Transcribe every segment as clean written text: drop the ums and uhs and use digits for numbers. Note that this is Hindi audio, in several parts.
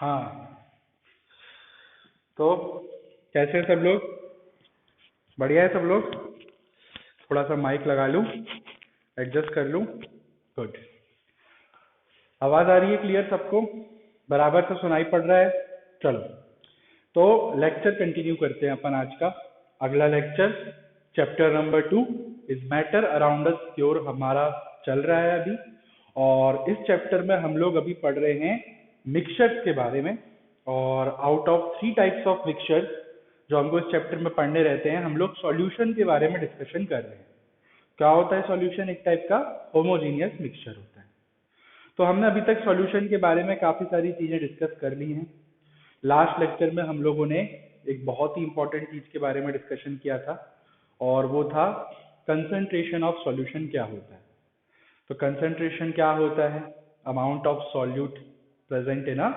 हाँ, तो कैसे हैं सब लोग? बढ़िया है सब लोग? थोड़ा सा माइक लगा लूँ, एडजस्ट कर लूँ। गुड। आवाज़ आ रही है क्लियर सबको? बराबर से सुनाई पड़ रहा है? चलो, तो लेक्चर कंटिन्यू करते हैं अपन आज का। अगला lecture chapter number 2 is matter around us cure हमारा चल रहा है अभी। और इस चैप्टर में हम लोग अभी पढ़ रहे हैं मिक्सचर्स के बारे में। और out of 3 types of mixtures जो हमको इस चैप्टर में पढ़ने रहते हैं, हम लोग सॉल्यूशन के बारे में डिस्कशन कर रहे हैं। क्या होता है सॉल्यूशन? एक टाइप का होमोजीनियस मिक्सचर होता है। तो हमने अभी तक सॉल्यूशन के बारे में काफ़ी सारी चीज़ें डिस्कस कर ली हैं। लास्ट लेक्चर में हम लोगों ने एक बहुत ही इंपॉर्टेंट चीज़ के बारे में डिस्कशन किया था, और वो था कंसंट्रेशन ऑफ सॉल्यूशन क्या होता है। तो कंसंट्रेशन क्या होता है? Amount of solute present in a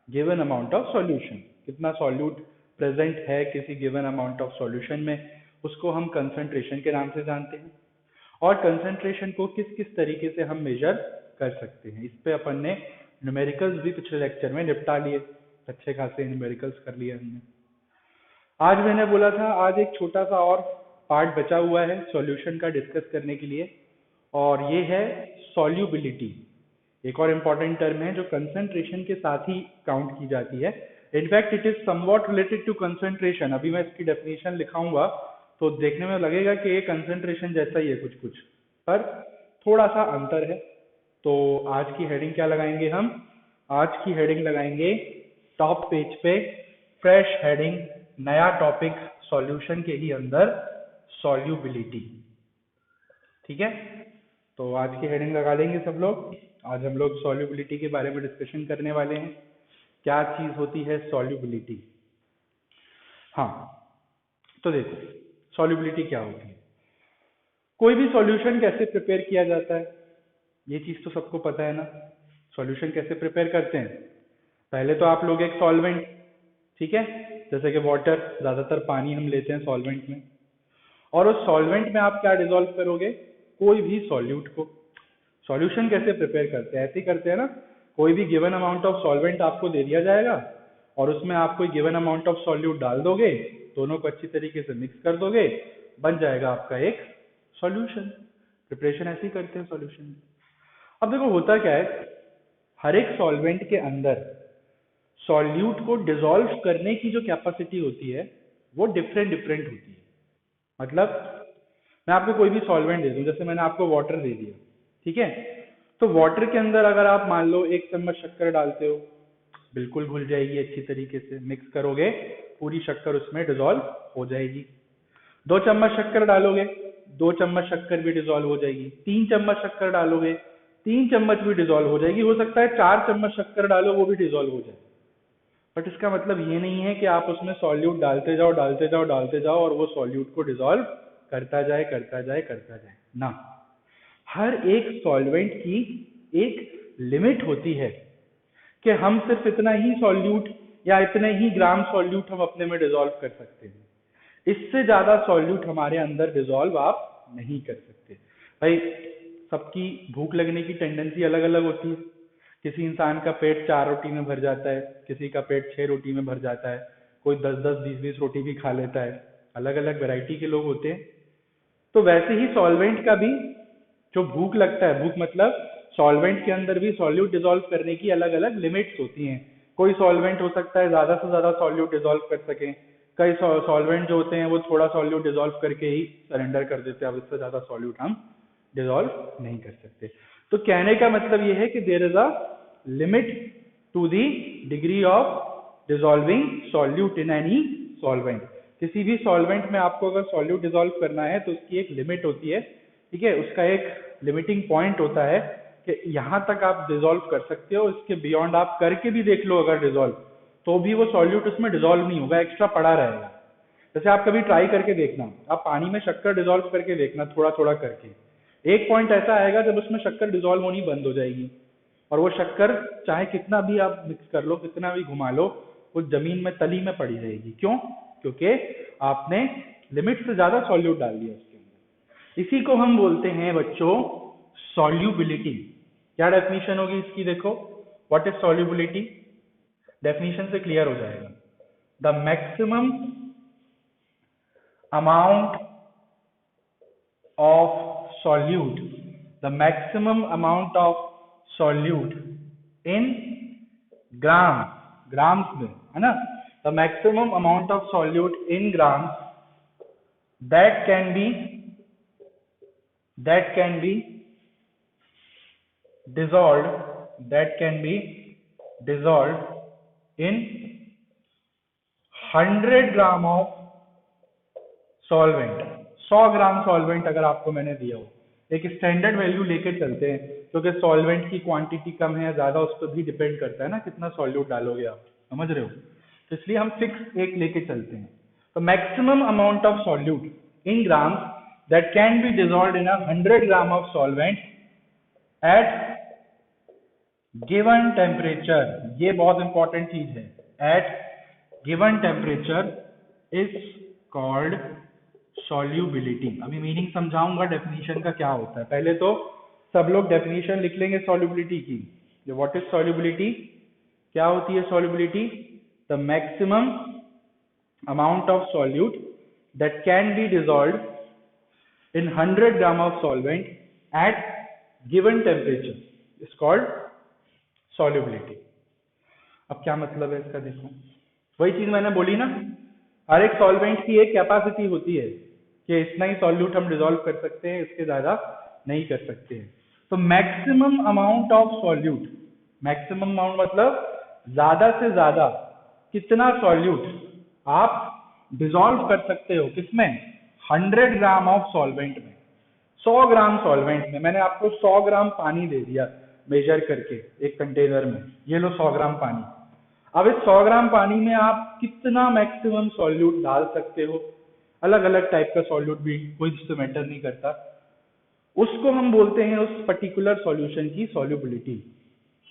given amount of solution. कितना सॉल्यूट प्रेजेंट है किसी गिवन अमाउंट ऑफ सॉल्यूशन में, उसको हम कंसंट्रेशन के नाम से जानते हैं। और कंसंट्रेशन को किस किस तरीके से हम मेजर कर सकते हैं, इस पे अपन ने न्यूमेरिकल्स भी पिछले लेक्चर में निपटा लिए। अच्छे खासे न्यूमेरिकल्स कर लिए हमने। आज मैंने बोला था आज एक छोटा सा और पार्ट बचा हुआ है सॉल्यूशन का डिस्कस करने के लिए, और ये है सॉल्युबिलिटी। एक और इम्पॉर्टेंट टर्म है जो कंसंट्रेशन के साथ ही काउंट की जाती है। In fact it is somewhat related to concentration. अभी मैं इसकी डेफिनेशन लिखाऊंगा तो देखने में लगेगा कि ये कंसंट्रेशन जैसा ही है कुछ कुछ, पर थोड़ा सा अंतर है। तो आज की हेडिंग क्या लगाएंगे हम? आज की हेडिंग लगाएंगे टॉप पेज पे, फ्रेश हेडिंग, नया टॉपिक सॉल्यूशन के ही अंदर, सॉल्युबिलिटी। ठीक है, तो आज की हेडिंग लगा लेंगे सब लोग। आज हम लोग सॉल्युबिलिटी के बारे में डिस्कशन करने वाले हैं। क्या चीज होती है सॉल्युबिलिटी? हाँ, तो देखो सॉल्युबिलिटी क्या होती है। कोई भी सॉल्यूशन कैसे प्रिपेयर किया जाता है, ये चीज तो सबको पता है ना। सॉल्यूशन कैसे प्रिपेयर करते हैं? पहले तो आप लोग एक सॉल्वेंट, ठीक है, जैसे कि वाटर, ज्यादातर पानी हम लेते हैं सॉल्वेंट में, और उस सॉल्वेंट में आप क्या डिसॉल्व करोगे? कोई भी सॉल्यूट को। सॉल्यूशन कैसे प्रिपेयर करते हैं? ऐसे ही करते हैं ना। कोई भी गिवन अमाउंट ऑफ सॉल्वेंट आपको दे दिया जाएगा, और उसमें आप कोई गिवन अमाउंट ऑफ सॉल्यूट डाल दोगे, दोनों को अच्छी तरीके से मिक्स कर दोगे, बन जाएगा आपका एक सॉल्यूशन। प्रिपरेशन ऐसे ही करते हैं सॉल्यूशन। अब देखो होता क्या है, हर एक सॉल्वेंट के अंदर सॉल्यूट को डिसॉल्व करने की जो कैपेसिटी होती है वो डिफरेंट डिफरेंट होती है। मतलब मैं आपको कोई भी सॉल्वेंट दे दूं, जैसे मैंने आपको वाटर दे दिया, ठीक है, तो वाटर के अंदर अगर आप मान लो 1 चम्मच शक्कर डालते हो, बिल्कुल घुल जाएगी अच्छी तरीके से। मिक्स करोगे, पूरी शक्कर उसमें डिसॉल्व हो जाएगी। 2 चम्मच शक्कर डालोगे, 2 चम्मच शक्कर भी डिसॉल्व हो जाएगी। 3 चम्मच शक्कर डालोगे, 3 चम्मच भी डिसॉल्व हो जाएगी। हो सकता है 4 चम्मच शक्कर डालो, वो भी डिसॉल्व हो जाए। बट इसका मतलब ये नहीं है कि आप उसमें सॉल्यूट डालते जाओ डालते जाओ डालते जाओ और वो सॉल्यूट को डिसॉल्व करता जाए करता जाए करता जाए ना। हर एक सॉल्वेंट की एक लिमिट होती है कि हम सिर्फ इतना ही सॉल्यूट या इतने ही ग्राम सॉल्यूट हम अपने में डिसॉल्व कर सकते हैं। इससे ज्यादा सॉल्यूट हमारे अंदर डिसॉल्व आप नहीं कर सकते। भाई, सबकी भूख लगने की टेंडेंसी अलग अलग होती है। किसी इंसान का पेट 4 रोटी में भर जाता है, किसी का पेट 6 रोटी में भर जाता है, कोई 10-10 20-20 रोटी भी खा लेता है। अलग अलग वैरायटी के लोग होते हैं। तो वैसे ही सॉल्वेंट का भी जो भूख लगता है, भूख मतलब सॉल्वेंट के अंदर भी सॉल्यूट डिसॉल्व करने की अलग अलग लिमिट्स होती हैं। कोई सॉल्वेंट हो सकता है ज्यादा से ज्यादा सॉल्यूट डिसॉल्व कर सके, कई सॉल्वेंट जो होते हैं वो थोड़ा सॉल्यूट डिसॉल्व करके ही सरेंडर कर देते हैं, अब इससे ज्यादा सॉल्यूट हम डिसॉल्व नहीं कर सकते। तो कहने का मतलब ये है कि there is a limit to the degree of dissolving solute in any solvent. किसी भी सॉल्वेंट में आपको अगर सॉल्यूट डिसॉल्व करना है तो उसकी एक लिमिट होती है, ठीक है, उसका एक लिमिटिंग पॉइंट होता है कि यहां तक आप डिसॉल्व कर सकते हो। इसके बियॉन्ड आप करके भी देख लो अगर डिसॉल्व, तो भी वो सॉल्यूट उसमें डिसॉल्व नहीं होगा, एक्स्ट्रा पड़ा रहेगा। जैसे आप कभी ट्राई करके देखना, आप पानी में शक्कर डिसॉल्व करके देखना थोड़ा थोड़ा करके। एक पॉइंट ऐसा आएगा जब उसमें शक्कर डिसॉल्व होनी बंद हो जाएगी, और वो शक्कर चाहे कितना भी आप मिक्स कर लो, कितना भी घुमा लो, वो जमीन में तली में पड़ी रहेगी। क्यों? क्योंकि आपने लिमिट से ज्यादा सॉल्यूट डाल दिया उसके अंदर। इसी को हम बोलते हैं बच्चों सॉल्युबिलिटी। क्या डेफिनेशन होगी इसकी? देखो, व्हाट इज सॉल्युबिलिटी? डेफिनेशन से क्लियर हो जाएगा। The maximum amount of solute, the maximum amount of solute in grams में, है ना, the maximum amount of solute in grams that can be dissolved in 100 gram of solvent. 100 gram solvent अगर आपको मैंने दिया हो, एक स्टैंडर्ड वैल्यू लेके चलते हैं, क्योंकि सॉल्वेंट की क्वांटिटी कम है या ज्यादा उस पर भी डिपेंड करता है ना कितना सॉल्यूट डालोगे आप, समझ रहे हो, तो इसलिए हम फिक्स एक लेके चलते हैं। तो maximum amount of solute in grams that can be dissolved in 100 gram of solvent at given temperature, ये बहुत इंपॉर्टेंट चीज है, at given temperature is called solubility। अभी मीनिंग समझाऊंगा डेफिनेशन का क्या होता है, पहले तो सब लोग डेफिनेशन लिख लेंगे सॉल्युबिलिटी की। जो व्हाट इज सॉल्युबिलिटी, क्या होती है solubility? The maximum amount of solute that can be dissolved in 100 gram of solvent at given temperature is called solubility। अब क्या मतलब है इसका, देखो वही चीज मैंने बोली ना, हर एक सॉल्वेंट की एक कैपेसिटी होती है कि इतना ही सॉल्यूट हम डिसॉल्व कर सकते हैं, इसके ज्यादा नहीं कर सकते हैं। तो maximum amount of solute, maximum amount मतलब ज्यादा से ज्यादा कितना सॉल्यूट आप डिसॉल्व कर सकते हो, किसमें? 100 ग्राम ऑफ सॉल्वेंट में, 100 ग्राम सॉल्वेंट में। मैंने आपको 100 ग्राम पानी दे दिया मेजर करके एक कंटेनर में, ये लो 100 ग्राम पानी। अब इस 100 ग्राम पानी में आप कितना मैक्सिमम सॉल्यूट डाल सकते हो? अलग अलग टाइप का सॉल्यूट भी, कोई इससे मैटर नहीं करता, उसको हम बोलते हैं उस पर्टिकुलर सॉल्यूशन की सॉल्युबिलिटी।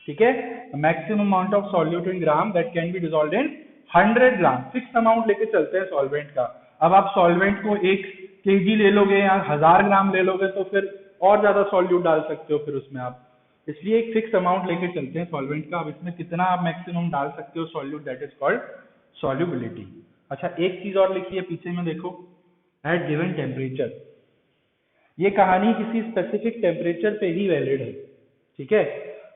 ठीक है, maximum amount of solute in gram that can be dissolved in 100 gram. Fix amount लेके चलते हैं सॉल्वेंट का। अब आप सॉल्वेंट को 1 kg ले लोगे या 1000 ग्राम ले लोगे तो फिर और ज्यादा सॉल्यूट डाल सकते हो फिर उसमें आप, इसलिए एक फिक्स अमाउंट लेके चलते हैं सॉल्वेंट का। अब इसमें कितना आप मैक्सिमम डाल सकते हो solute, that is called solubility. अच्छा, एक चीज और लिखी है पीछे में, देखो, एट गिवन टेम्परेचर। ये कहानी किसी स्पेसिफिक टेम्परेचर पे ही वैलिड है। ठीक है,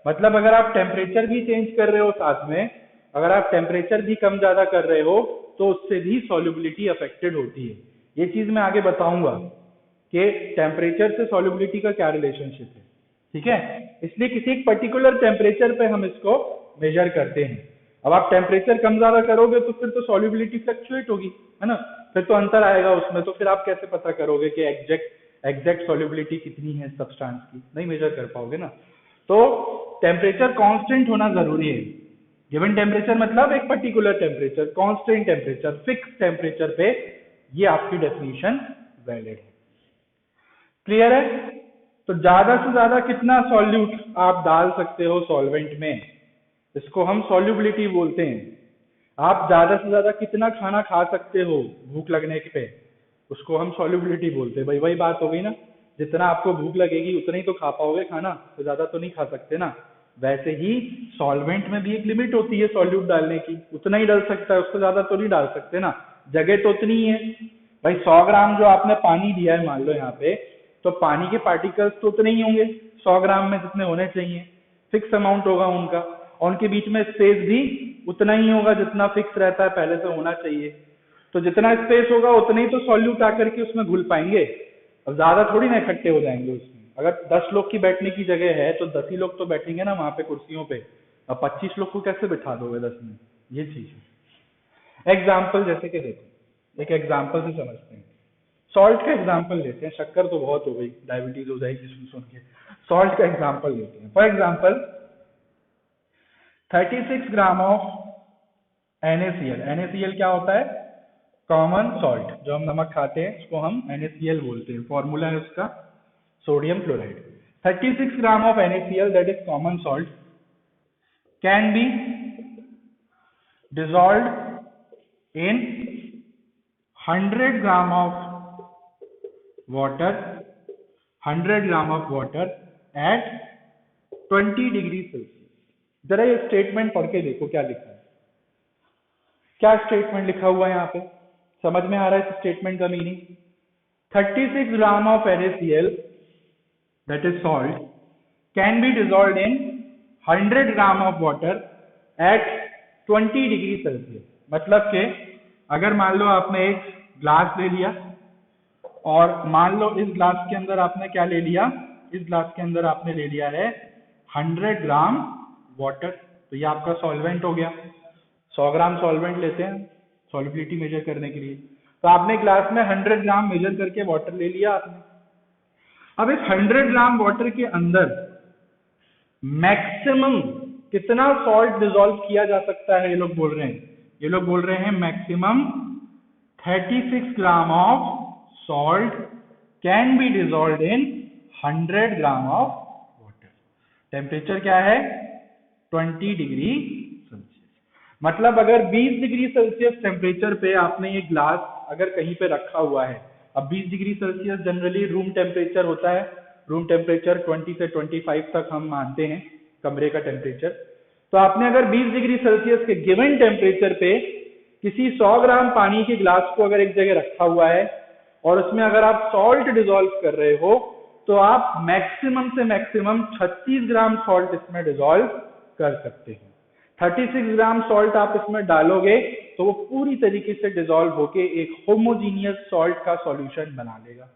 मतलब अगर आप टेम्परेचर भी चेंज कर रहे हो साथ में, अगर आप टेम्परेचर भी कम ज्यादा कर रहे हो तो उससे भी सॉल्युबिलिटी अफेक्टेड होती है। ये चीज मैं आगे बताऊंगा कि टेम्परेचर से सॉल्युबिलिटी का क्या रिलेशनशिप है। ठीक है, इसलिए किसी एक पर्टिकुलर टेम्परेचर पे हम इसको मेजर करते हैं। अब आप टेम्परेचर कम ज्यादा करोगे तो फिर तो सॉल्युबिलिटी फ्लक्चुएट होगी, है ना, फिर तो अंतर आएगा उसमें। तो फिर आप कैसे पता करोगे कि एग्जैक्ट सॉल्युबिलिटी कितनी है सब्सटेंस की? नहीं मेजर कर पाओगे ना। तो टेम्परेचर कांस्टेंट होना जरूरी है। गिवन टेम्परेचर मतलब एक particular temperature, constant temperature, fix temperature पे ये आपकी डेफिनेशन वैलिड है। क्लियर है? तो ज्यादा से ज्यादा कितना सॉल्यूट आप डाल सकते हो सॉल्वेंट में, इसको हम सॉल्युबिलिटी बोलते हैं। आप ज्यादा से ज्यादा कितना खाना खा सकते हो भूख लगने पे, उसको हम सॉल्युबिलिटी बोलते हैं। भाई वही बात हो गई ना, जितना आपको भूख लगेगी उतना ही तो खा पाओगे खाना, तो ज्यादा तो नहीं खा सकते ना। वैसे ही सॉल्वेंट में भी एक लिमिट होती है सॉल्यूट डालने की, उतना ही डाल सकता है, उससे ज्यादा तो नहीं डाल सकते ना, जगह तो उतनी ही है। भाई 100 ग्राम जो आपने पानी दिया है मान लो यहाँ पे, तो पानी के पार्टिकल्स तो उतने ही होंगे 100 ग्राम में जितने होने चाहिए, फिक्स अमाउंट होगा उनका, और उनके बीच में स्पेस भी उतना ही होगा जितना फिक्स रहता है पहले से होना चाहिए। तो जितना स्पेस होगा उतने ही तो सॉल्यूट आकर के उसमें घुल पाएंगे, अब ज्यादा थोड़ी ना इकट्ठे हो जाएंगे उसमें। अगर 10 लोग की बैठने की जगह है तो 10 ही लोग तो बैठेंगे ना वहां पे कुर्सियों पे, अब 25 लोग को कैसे बिठा दोगे 10 में? ये चीज है। एग्जाम्पल जैसे कि देखो, एक एग्जाम्पल से समझते हैं। सॉल्ट का एग्जाम्पल लेते हैं, शक्कर तो बहुत हो गई, डायबिटीज हो जाएगी सुन सुन के। सॉल्ट का एग्जाम्पल लेते हैं। For example 36 gram of NaCl। NaCl क्या होता है? कॉमन सॉल्ट, जो हम नमक खाते हैं उसको हम NaCl बोलते हैं, फॉर्मूला है उसका sodium chloride. 36 gram of NaCl that is common salt can be dissolved in 100 gram of water, 100 gram of water at 20 degree Celsius. जरा ये स्टेटमेंट पढ़ के देखो क्या लिखा है। क्या स्टेटमेंट लिखा हुआ है यहाँ पे, समझ में आ रहा है इस स्टेटमेंट का meaning? 36 gram of NaCl that is salt can be dissolved in 100 gram of water at 20 degree Celsius. मतलब कि अगर मान लो आपने एक ग्लास ले लिया और मान लो इस ग्लास के अंदर आपने क्या ले लिया, इस ग्लास के अंदर आपने ले लिया है 100 ग्राम वाटर, तो ये आपका सॉल्वेंट हो गया। 100 ग्राम सॉल्वेंट लेते हैं सॉल्युबिलिटी मेजर करने के लिए, तो आपने ग्लास में 100 ग्राम मेजर करके वाटर ले लिया आपने। अब इस 100 ग्राम वाटर के अंदर मैक्सिमम कितना सॉल्ट डिसॉल्व किया जा सकता है, ये लोग बोल रहे हैं, ये लोग बोल रहे हैं maximum 36 gram of salt can be dissolved in 100 gram of water. Temperature क्या है? 20 डिग्री सेल्सियस। मतलब अगर 20 डिग्री सेल्सियस टेम्परेचर पे आपने ये ग्लास अगर कहीं पे रखा हुआ है, अब 20 degree Celsius generally room temperature होता है, रूम टेम्परेचर 20 से 25 तक हम मानते हैं कमरे का टेम्परेचर। तो आपने अगर 20 डिग्री सेल्सियस के गिवन टेम्परेचर पे किसी 100 ग्राम पानी के ग्लास को अगर एक जगह रखा हुआ है और उसमें अगर आप सॉल्ट डिसॉल्व कर रहे हो, तो आप मैक्सिमम से मैक्सिमम 36 ग्राम सॉल्ट इसमें डिसॉल्व कर सकते हैं। 36 ग्राम सॉल्ट आप इसमें डालोगे तो वो पूरी तरीके से डिसॉल्व होके एक होमोजीनियस सॉल्ट का सॉल्यूशन बना लेगा।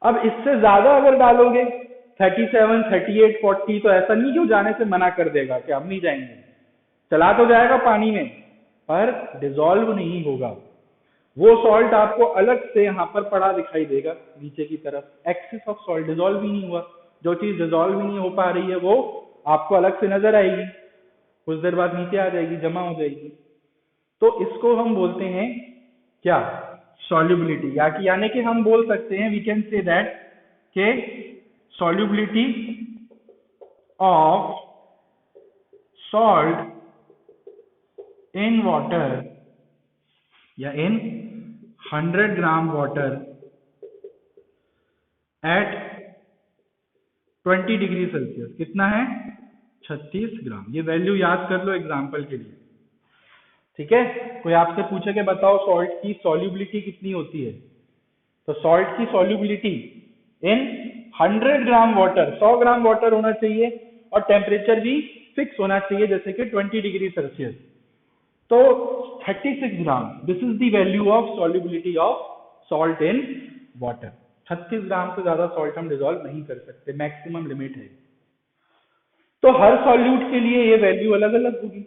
अब इससे ज्यादा अगर डालोगे 37, 38, 40, तो ऐसा नहीं कि वो जाने से मना कर देगा कि हम नहीं जाएंगे, चला तो जाएगा पानी में पर डिसॉल्व नहीं होगा। वो सॉल्ट आपको अलग से यहाँ पर पड़ा दिखाई देगा नीचे की तरफ, एक्सेस ऑफ सॉल्ट, डिसॉल्व ही नहीं हुआ। जो चीज डिसॉल्व ही नहीं हो पा रही है वो आपको अलग से नजर आएगी, कुछ देर बाद नीचे आ जाएगी, जमा हो जाएगी। तो इसको हम बोलते हैं क्या? सॉल्युबिलिटी। यानी कि हम बोल सकते हैं, वी कैन से दैट के solubility of salt in water या इन 100 gram water at 20 degree Celsius कितना है? 36 ग्राम। ये वैल्यू याद कर लो एग्जाम्पल के लिए, ठीक है? कोई आपसे पूछे कि बताओ सॉल्ट की सॉल्युबिलिटी कितनी होती है, तो सॉल्ट की सॉल्युबिलिटी इन 100 ग्राम वाटर, 100 ग्राम वाटर होना चाहिए और टेम्परेचर भी फिक्स होना चाहिए जैसे कि 20 डिग्री सेल्सियस। तो 36 gram, this is the value of solubility of salt in water. 36 gram से ज्यादा सॉल्ट हम डिसॉल्व नहीं कर सकते, मैक्सिमम लिमिट है। तो हर सॉल्यूट के लिए ये वैल्यू अलग अलग होगी।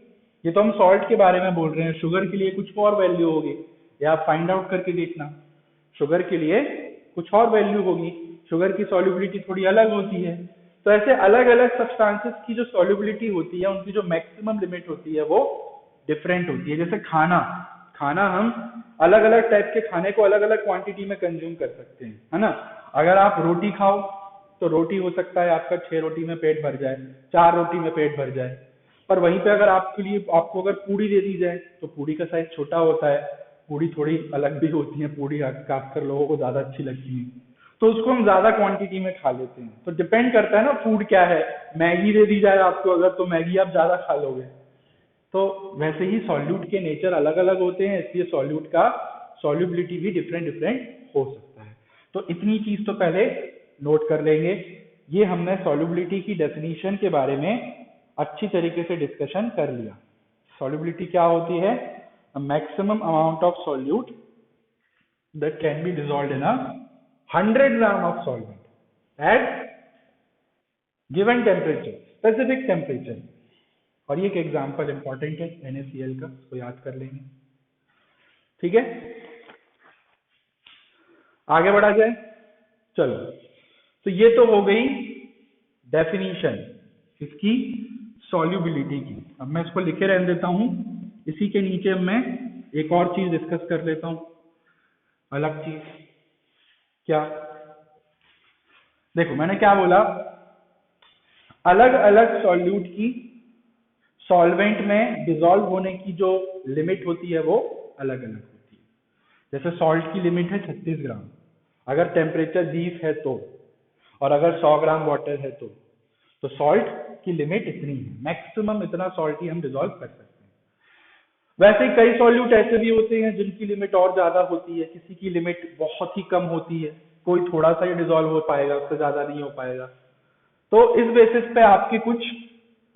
ये तो हम सॉल्ट के बारे में बोल रहे हैं, शुगर के लिए कुछ और वैल्यू होगी, या आप फाइंड आउट करके देखना। शुगर के लिए कुछ और वैल्यू होगी, शुगर की सॉल्युबिलिटी थोड़ी अलग होती है। तो ऐसे अलग अलग सब्सटेंसेस की जो सॉल्युबिलिटी होती है, उनकी जो मैक्सिमम लिमिट होती है वो डिफरेंट होती है। जैसे खाना हम अलग अलग टाइप के खाने को अलग अलग क्वांटिटी में कंज्यूम कर सकते हैं, है ना? अगर आप रोटी खाओ तो रोटी हो सकता है आपका 6 रोटी में पेट भर जाए, 4 रोटी में पेट भर जाए। पर वहीं पे अगर आपको अगर पूड़ी दे दी जाए तो पूड़ी का साइज छोटा होता है, पूड़ी थोड़ी अलग भी होती है, पूड़ी खासकर लोगों को ज्यादा अच्छी लगती है, तो उसको हम ज्यादा क्वांटिटी में खा लेते हैं। तो डिपेंड करता है ना फूड क्या है। मैगी दे दी जाए आपको अगर, तो मैगी आप ज्यादा खा लोगे। तो वैसे ही सॉल्यूट के नेचर अलग अलग होते हैं, इसलिए सॉल्यूट का सॉल्युबिलिटी भी डिफरेंट हो सकता है। तो इतनी चीज तो पहले नोट कर लेंगे। ये हमने सॉल्युबिलिटी की डेफिनेशन के बारे में अच्छी तरीके से डिस्कशन कर लिया। सॉल्युबिलिटी क्या होती है? Maximum amount of solute that can be dissolved in 100 gram of solvent eight given temperature, specific temperature. और ये एक एग्जाम्पल इंपॉर्टेंट है NaCl का, उसको याद कर लेंगे, ठीक है? आगे बढ़ा जाए, चलो। तो ये तो हो गई डेफिनेशन इसकी सॉल्युबिलिटी की। अब मैं इसको लिखे रहने देता हूं, इसी के नीचे मैं एक और चीज डिस्कस कर लेता हूं, अलग चीज। क्या? देखो मैंने क्या बोला, अलग अलग सॉल्यूट की सॉल्वेंट में डिसॉल्व होने की जो लिमिट होती है वो अलग अलग होती है। जैसे सॉल्ट की लिमिट है 36 ग्राम, अगर टेम्परेचर 20 है तो, और अगर 100 ग्राम वाटर है तो सॉल्ट की लिमिट इतनी है, मैक्सिमम इतना सॉल्ट ही हम डिसॉल्व कर सकते हैं। वैसे ही कई सॉल्यूट ऐसे भी होते हैं जिनकी लिमिट और ज्यादा होती है, किसी की लिमिट बहुत ही कम होती है, कोई थोड़ा सा ही डिसॉल्व हो पाएगा, उससे ज्यादा नहीं हो पाएगा। तो इस बेसिस पे आपके कुछ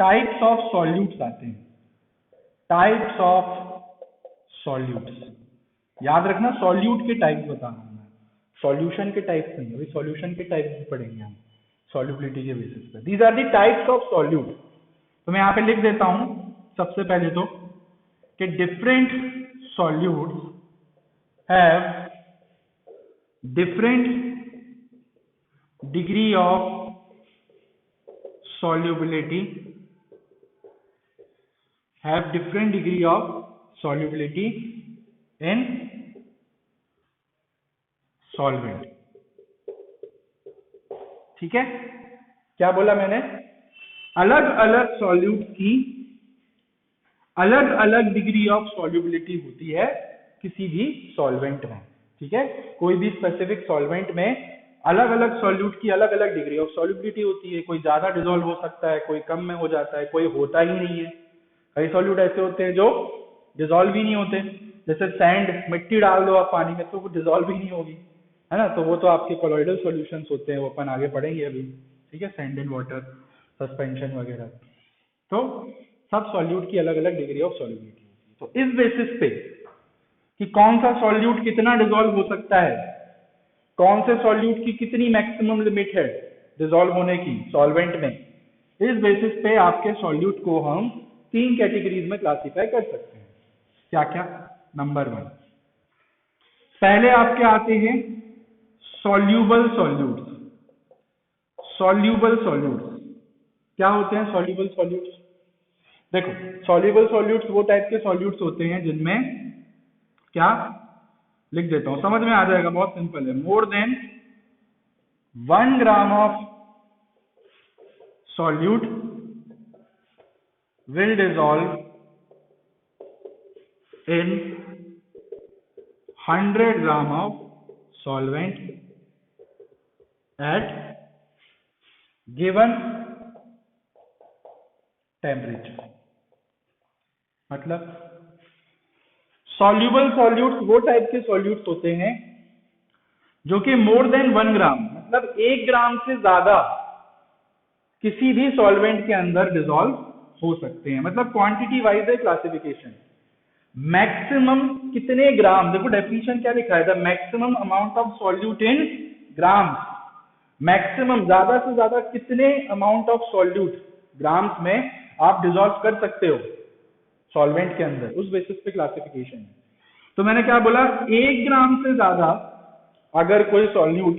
टाइप्स ऑफ सॉल्यूट्स आते हैं, टाइप्स ऑफ सॉल्यूट्स। याद रखना सॉल्यूट के टाइप्स बता रहा हूं मैं, सॉल्यूशन के टाइप्स नहीं, अभी सॉल्यूशन के टाइप्स भी पढ़ेंगे हम सॉल्युबिलिटी के बेसिस पे। These are the types of solute. तो मैं यहाँ पे लिख देता हूं सबसे पहले तो कि different solutes have different degree of solubility, have different degree of solubility in solvent। ठीक है, क्या बोला मैंने? अलग अलग सॉल्यूट की अलग अलग डिग्री ऑफ सॉल्युबिलिटी होती है किसी भी सॉल्वेंट में। ठीक है, कोई भी स्पेसिफिक सॉल्वेंट में अलग अलग सॉल्यूट की अलग अलग डिग्री ऑफ सॉल्युबिलिटी होती है। कोई ज्यादा डिसॉल्व हो सकता है, कोई कम में हो जाता है, कोई होता ही नहीं है। कई सॉल्यूट ऐसे होते हैं जो डिसॉल्व ही नहीं होते, जैसे सैंड, मिट्टी डाल दो आप पानी में तो वो डिसॉल्व ही नहीं होगी, है ना। तो वो तो आपके कोलॉइडल सॉल्यूशंस होते हैं, वो अपन आगे पढ़ेंगे अभी। ठीक है, सैंड इन वाटर सस्पेंशन वगैरह। तो सब सॉल्यूट की अलग अलग डिग्री ऑफ सॉल्युबिलिटी होती है। तो इस बेसिस पे कि कौन सा सॉल्यूट कितना डिसॉल्व हो सकता है, कौन से सॉल्यूट की कितनी मैक्सिमम लिमिट है डिसॉल्व होने की सॉल्वेंट में, इस बेसिस पे आपके सॉल्यूट को हम 3 कैटेगरीज में क्लासिफाई कर सकते हैं। क्या क्या? नंबर 1, पहले आपके आते हैं सॉल्यूबल सॉल्यूट्स। सॉल्यूबल सॉल्यूट्स क्या होते हैं? सॉल्यूबल सॉल्यूट्स, देखो सॉल्यूबल सॉल्यूट्स वो टाइप के सॉल्यूट्स होते हैं जिनमें क्या, लिख देता हूं समझ में आ जाएगा, बहुत सिंपल है। More than 1 gram of solute will dissolve in 100 gram of solvent at given temperature। मतलब soluble solutes वो टाइप के solutes होते हैं जो कि more than 1 ग्राम, मतलब 1 ग्राम से ज्यादा किसी भी सॉल्वेंट के अंदर डिसॉल्व हो सकते हैं। मतलब क्वांटिटी वाइज है क्लासिफिकेशन। मैक्सिमम कितने ग्राम, देखो डेफिनेशन क्या लिखा है, the maximum amount of solute in grams. Maximum ज्यादा से ज्यादा कितने अमाउंट ऑफ सॉल्यूट ग्राम्स में आप डिसॉल्व कर सकते हो सॉल्वेंट के अंदर, उस बेसिस पे क्लासिफिकेशन है। तो मैंने क्या बोला, 1 ग्राम से ज्यादा अगर कोई सॉल्यूट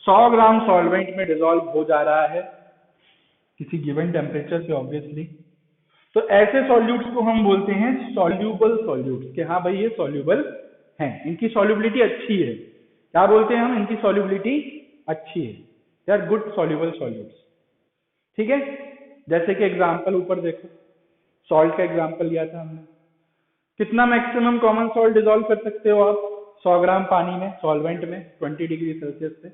100 ग्राम सॉल्वेंट में डिसॉल्व हो जा रहा है किसी गिवन टेम्परेचर पे ऑब्वियसली, तो ऐसे सॉल्यूट्स को हम बोलते हैं सॉल्यूबल सॉल्यूट्स, कि हाँ भाई ये सॉल्यूबल हैं, इनकी सॉल्युबिलिटी अच्छी है। क्या बोलते हैं हम? इनकी सॉल्युबिलिटी अच्छी है, they are good soluble solutes. ठीक है, जैसे कि एग्जांपल ऊपर देखो, सॉल्ट का एग्जांपल लिया था हमने। कितना मैक्सिमम कॉमन सॉल्ट डिसॉल्व कर सकते हो आप 100 ग्राम पानी में, सॉल्वेंट में 20 डिग्री सेल्सियस पे?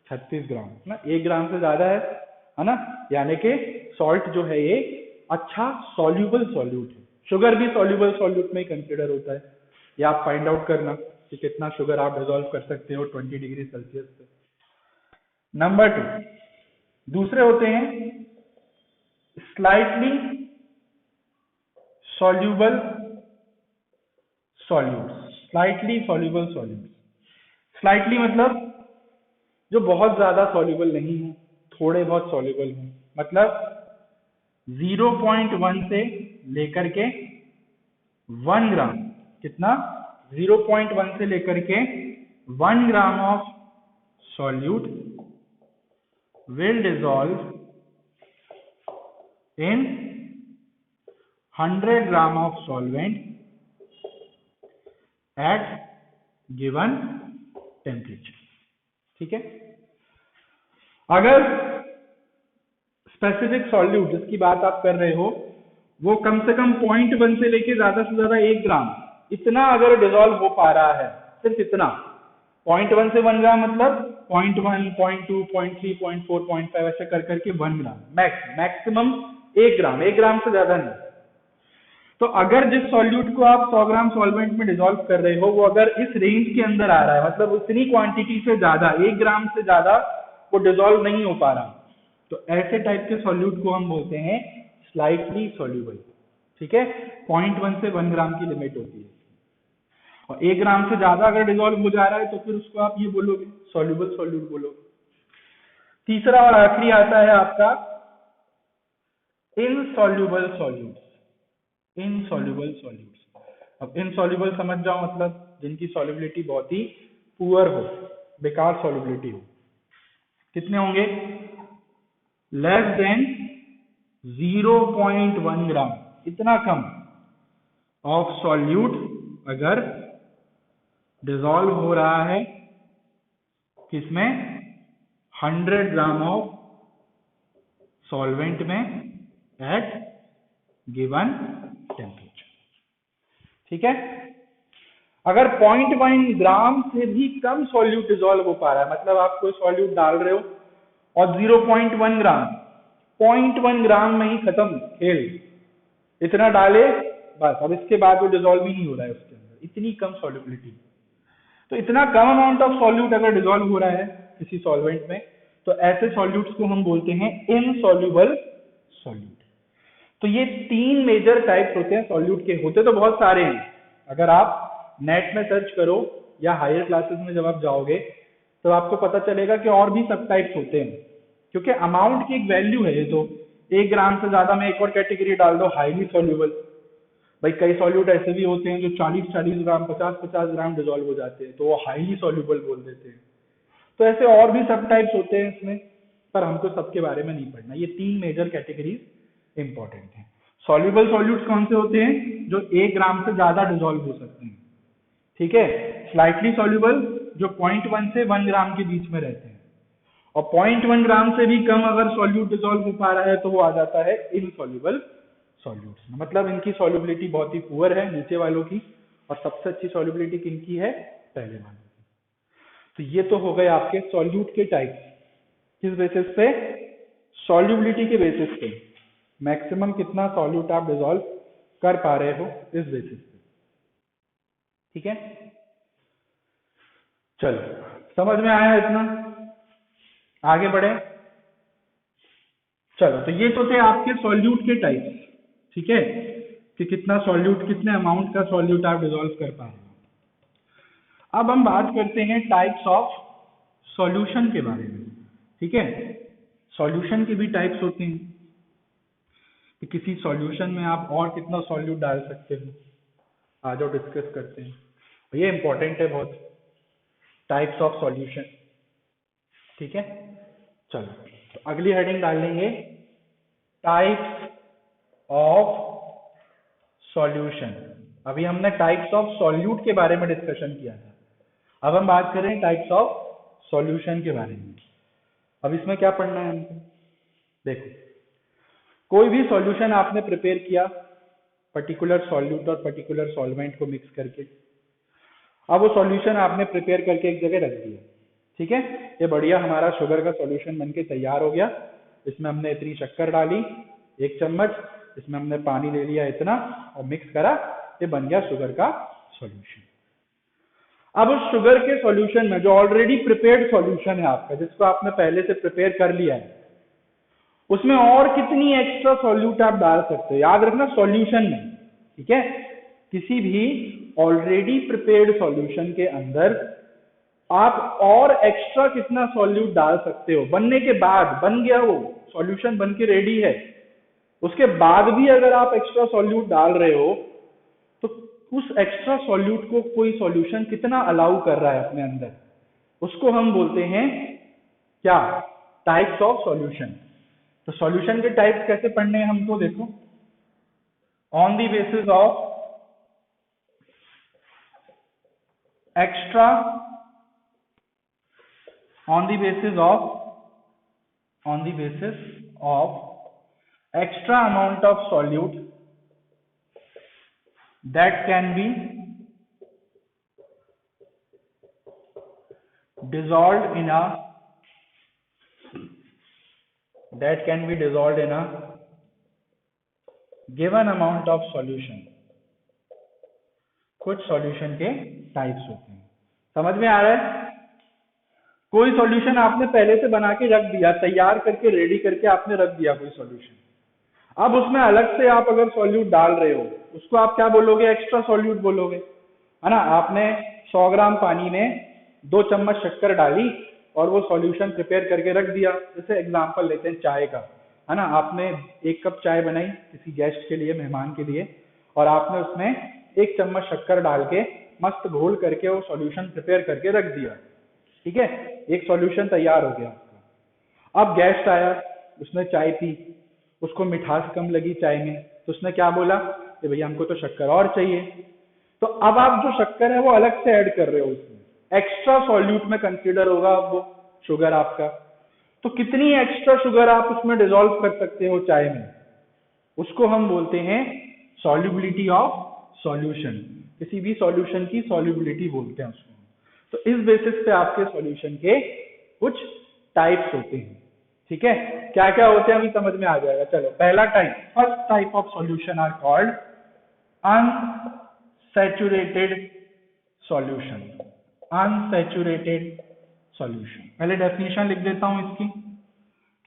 36 ग्राम ना, 1 ग्राम से ज्यादा है ना। यानी कि सॉल्ट जो है ये अच्छा सॉल्यूबल सॉल्यूट है। शुगर भी सॉल्यूबल सॉल्यूट में ही कंसिडर होता है। ये आप फाइंड आउट करना कि कितना शुगर आप डिसॉल्व कर सकते हो 20 डिग्री सेल्सियस पे। नंबर 2, दूसरे होते हैं slightly soluble solutes. Slightly soluble solutes, slightly मतलब जो बहुत ज्यादा सॉल्यूबल नहीं है, थोड़े बहुत सॉल्यूबल हैं। मतलब 0.1 से लेकर के 1 ग्राम, कितना? 0.1 से लेकर के 1 gram of solute will dissolve in 100 gram of solvent at given temperature। ठीक है, अगर स्पेसिफिक सॉल्यूट जिसकी बात आप कर रहे हो वो कम से कम 0.1 से लेके ज्यादा से ज्यादा 1 ग्राम इतना अगर डिसॉल्व हो पा रहा है, सिर्फ इतना, 0.1 से 1 ग्राम मतलब 0.1, 0.2, 0.3, 0.4, 0.5 ऐसे कर करके 1 ग्राम मैक्सिमम 1 ग्राम, 1 ग्राम से ज्यादा नहीं। तो अगर जिस सॉल्यूट को आप 100 ग्राम सॉल्वेंट में डिसॉल्व कर रहे हो वो अगर इस रेंज के अंदर आ रहा है, मतलब उतनी क्वांटिटी से ज्यादा, 1 ग्राम से ज्यादा वो डिसॉल्व नहीं हो पा रहा, तो ऐसे टाइप के सॉल्यूट को हम बोलते हैं स्लाइटली सॉल्युबल। ठीक है, 0.1 से 1 ग्राम की लिमिट होती है, और 1 ग्राम से ज्यादा अगर डिसॉल्व हो जा रहा है तो फिर उसको आप ये बोलोगे सॉल्युबल सॉल्यूट बोलोगे। तीसरा और आखिरी आता है आपका इनसॉल्युबल सॉल्यूट्स। इनसॉल्युबल सॉल्यूट्स, अब इनसॉल्युबल समझ जाओ, मतलब जिनकी सॉल्युबिलिटी बहुत ही पुअर हो, बेकार सॉल्युबिलिटी हो। कितने होंगे? लेस देन 0.1 ग्राम, इतना कम ऑफ सॉल्यूट अगर डिसॉल्व हो रहा है किसमें? 100 ग्राम ऑफ सॉल्वेंट में एट गिवन टेम्परेचर। ठीक है, अगर 0.1 ग्राम से भी कम सॉल्यूट डिसॉल्व हो पा रहा है, मतलब आप कोई सॉल्यूट डाल रहे हो और 0.1 ग्राम, 0.1 ग्राम में ही खत्म खेल, इतना डाले बस, अब इसके बाद वो डिसॉल्व ही नहीं हो रहा है उसके अंदर, इतनी कम सॉल्युबिलिटी। तो इतना कम अमाउंट ऑफ सॉल्यूट अगर डिसॉल्व हो रहा है किसी सॉल्वेंट में, तो ऐसे सॉल्यूट्स को हम बोलते हैं इनसॉल्युबल सॉल्यूट। तो ये 3 मेजर टाइप्स होते हैं सॉल्यूट के, होते तो बहुत सारे हैं, अगर आप नेट में सर्च करो या हायर क्लासेस में जब आप जाओगे तो आपको पता चलेगा कि और भी सब टाइप्स होते हैं, क्योंकि अमाउंट की एक वैल्यू है ये। तो 1 ग्राम से ज्यादा में एक और कैटेगरी डाल दो, हाईली सॉल्युबल। भाई कई सॉल्यूट ऐसे भी होते हैं जो 40-40 ग्राम, 50-50 ग्राम डिसॉल्व हो जाते हैं, तो वो हाईली सॉल्युबल बोल देते हैं। तो ऐसे और भी सब टाइप्स होते हैं इसमें, पर हमको सबके बारे में नहीं पढ़ना। ये 3 मेजर कैटेगरीज इंपॉर्टेंट हैं। सॉल्युबल सॉल्यूट्स कौन से होते हैं? जो 1 ग्राम से ज्यादा डिसॉल्व हो सकते हैं। ठीक है, स्लाइटली सॉल्युबल जो 0.1 से 1 ग्राम के बीच में रहते हैं, और 0.1 ग्राम से भी कम अगर सॉल्यूट डिसॉल्व हो पा रहा है तो वो आ जाता है इनसॉल्युबल सॉल्यूट्स। मतलब इनकी सॉल्युबिलिटी बहुत ही पुअर है नीचे वालों की, और सबसे अच्छी सॉल्युबिलिटी किनकी है? पहले वालों की। तो ये तो हो गए आपके सॉल्यूट के टाइप्स। किस बेसिस पे? सॉल्युबिलिटी के बेसिस पे, मैक्सिमम कितना सॉल्यूट आप डिसॉल्व कर पा रहे हो इस बेसिस पे। ठीक है, चलो समझ में आया इतना? आगे बढ़े। चलो, तो ये तो थे आपके सॉल्यूट के टाइप्स। ठीक है, कि कितना सॉल्यूट, कितने अमाउंट का सॉल्यूट आप डिसॉल्व कर पा रहे हो। अब हम बात करते हैं टाइप्स ऑफ सॉल्यूशन के बारे में। ठीक है, सॉल्यूशन के भी टाइप्स होते हैं कि किसी सॉल्यूशन में आप और कितना सॉल्यूट डाल सकते हो। आ जाओ डिस्कस करते हैं, ये इंपॉर्टेंट है बहुत, टाइप्स ऑफ सॉल्यूशन। ठीक है, चलो तो अगली हेडिंग डाल लेंगे टाइप्स ऑफ सॉल्यूशन। अभी हमने टाइप्स ऑफ सॉल्यूट के बारे में डिस्कशन किया था, अब हम बात कर रहे हैं टाइप्स ऑफ सॉल्यूशन के बारे में। अब इसमें क्या पढ़ना है हमको? देखो, कोई भी सॉल्यूशन आपने प्रिपेयर किया पर्टिकुलर सॉल्यूट और पर्टिकुलर सॉल्वेंट को मिक्स करके, अब वो सॉल्यूशन आपने प्रिपेयर करके एक जगह रख दिया। ठीक है, ये बढ़िया हमारा शुगर का सॉल्यूशन बनके तैयार हो गया। इसमें हमने इतनी शक्कर डाली 1 चम्मच, इसमें हमने पानी ले लिया इतना और मिक्स करा, ये बन गया शुगर का सॉल्यूशन। अब उस शुगर के सॉल्यूशन में जो ऑलरेडी प्रिपेयर्ड सॉल्यूशन है आपका, जिसको आपने पहले से प्रिपेयर कर लिया है, उसमें और कितनी एक्स्ट्रा सॉल्यूट आप डाल सकते हो। याद रखना सॉल्यूशन में, ठीक है, किसी भी ऑलरेडी प्रिपेयर्ड सॉल्यूशन के अंदर आप और एक्स्ट्रा कितना सॉल्यूट डाल सकते हो। बनने के बाद, बन गया वो सॉल्यूशन, बन के रेडी है, उसके बाद भी अगर आप एक्स्ट्रा सॉल्यूट डाल रहे हो तो उस एक्स्ट्रा सॉल्यूट को कोई सॉल्यूशन कितना अलाउ कर रहा है अपने अंदर, उसको हम बोलते हैं क्या? Types of solution. तो सॉल्यूशन के टाइप्स कैसे पढ़ने हैं हमको? देखो, on the basis of extra, on the basis of extra amount of solute that can be dissolved in a given amount of solution, कुछ सॉल्यूशन के टाइप्स होते हैं। समझ में आ रहा है? कोई सॉल्यूशन आपने पहले से बना के रख दिया, तैयार करके रेडी करके आपने रख दिया कोई सॉल्यूशन, अब उसमें अलग से आप अगर सॉल्यूट डाल रहे हो, उसको आप क्या बोलोगे? एक्स्ट्रा सॉल्यूट बोलोगे, है ना। आपने 100 ग्राम पानी में 2 चम्मच शक्कर डाली और वो सॉल्यूशन प्रिपेयर करके रख दिया। जैसे एग्जांपल लेते हैं चाय का, है ना। आपने 1 कप चाय बनाई किसी गेस्ट के लिए, मेहमान के लिए, और आपने उसमें 1 चम्मच शक्कर डाल के मस्त घोल करके वो सॉल्यूशन प्रिपेयर करके रख दिया। ठीक है, एक सॉल्यूशन तैयार हो गया आपका। अब गेस्ट आया, उसने चाय पी, उसको मिठास कम लगी चाय में, तो उसने क्या बोला कि भैया हमको तो शक्कर और चाहिए। तो अब आप जो शक्कर है वो अलग से ऐड कर रहे हो, उसमें एक्स्ट्रा सॉल्यूट में कंसीडर होगा अब वो शुगर आपका। तो कितनी एक्स्ट्रा शुगर आप उसमें डिसॉल्व कर सकते हो चाय में, उसको हम बोलते हैं सॉल्युबिलिटी ऑफ सॉल्यूशन। किसी भी सॉल्यूशन की सॉल्युबिलिटी बोलते हैं उसको। तो इस बेसिस पे आपके सॉल्यूशन के कुछ टाइप्स होते हैं। ठीक है, क्या क्या होते हैं अभी समझ में आ जाएगा। चलो, पहला type, first type of solution are called unsaturated solution. Unsaturated solution, पहले डेफिनेशन लिख देता हूं इसकी।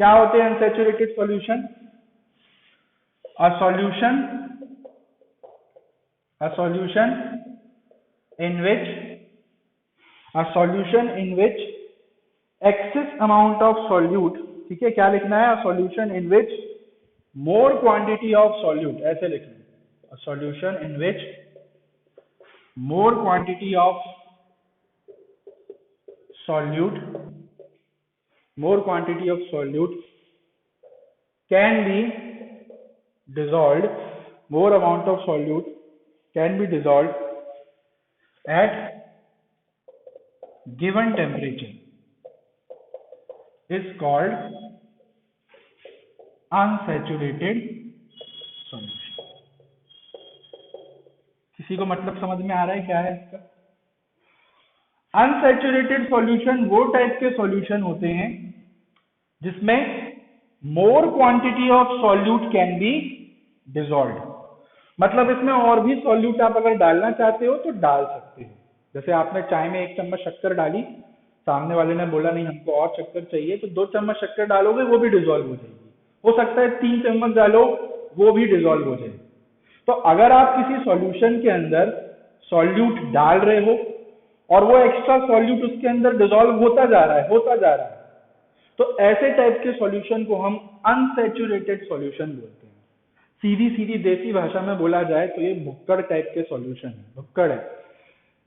क्या होते हैं unsaturated solution? A solution in which excess amount of solute, ठीक है, क्या लिखना है? A solution in which more quantity of solute, ऐसे लिखना है। A solution in which more quantity of solute can be dissolved, more amount of solute can be dissolved at given temperature is called unsaturated solution। किसी को मतलब समझ में आ रहा है क्या है इसका? अनसैचुरेटेड सॉल्यूशन वो टाइप के सॉल्यूशन होते हैं जिसमें more quantity of solute can be dissolved, मतलब इसमें और भी सॉल्यूट आप अगर डालना चाहते हो तो डाल सकते हो। जैसे आपने चाय में 1 चम्मच शक्कर डाली, सामने वाले ने बोला नहीं हमको और शक्कर चाहिए, तो 2 चम्मच शक्कर डालोगे वो भी डिसॉल्व हो जाएगी। हो सकता है 3 चम्मच डालो वो भी डिसॉल्व हो जाए। तो अगर आप किसी सॉल्यूशन के अंदर सॉल्यूट डाल रहे हो और वो एक्स्ट्रा सॉल्यूट उसके अंदर डिसॉल्व होता जा रहा है, तो ऐसे टाइप के सॉल्यूशन को हम अनसैचुरेटेड सॉल्यूशन बोलते हैं। सीधी देसी भाषा में बोला जाए तो ये भुक्कड़ टाइप के सॉल्यूशन है, भुक्कड़ है।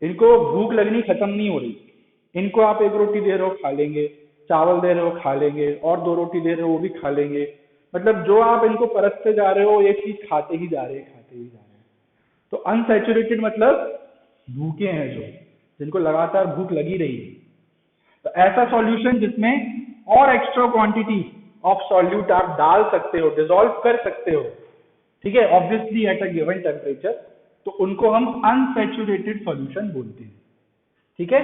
इनको भूख लगनी खत्म नहीं हो रही, इनको आप 1 रोटी दे रहे हो खा लेंगे, चावल दे रहे हो खा लेंगे, और 2 रोटी दे रहे हो वो भी खा लेंगे। मतलब जो आप इनको परसते जा रहे हो ये चीज खाते ही जा रहे हैं। तो अनसैचुरेटेड मतलब भूखे हैं, जो जिनको लगातार भूख लगी रही है। तो ऐसा सॉल्यूशन जिसमें और एक्स्ट्रा क्वांटिटी ऑफ सॉल्यूट आप डाल सकते हो, डिसॉल्व कर सकते हो, ठीक है, obviously at a given temperature, तो उनको हम अनसैचुरेटेड सॉल्यूशन बोलते हैं। ठीक है,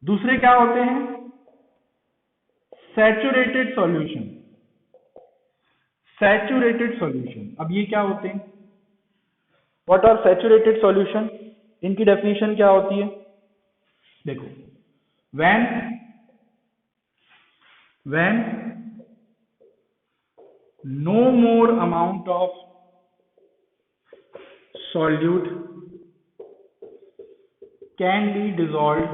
दूसरे क्या होते हैं? Saturated solution. सैचुरेटेड सॉल्यूशन, अब ये क्या होते हैं? What are saturated solution? इनकी डेफिनेशन क्या होती है? देखो, when no more amount of solute can be dissolved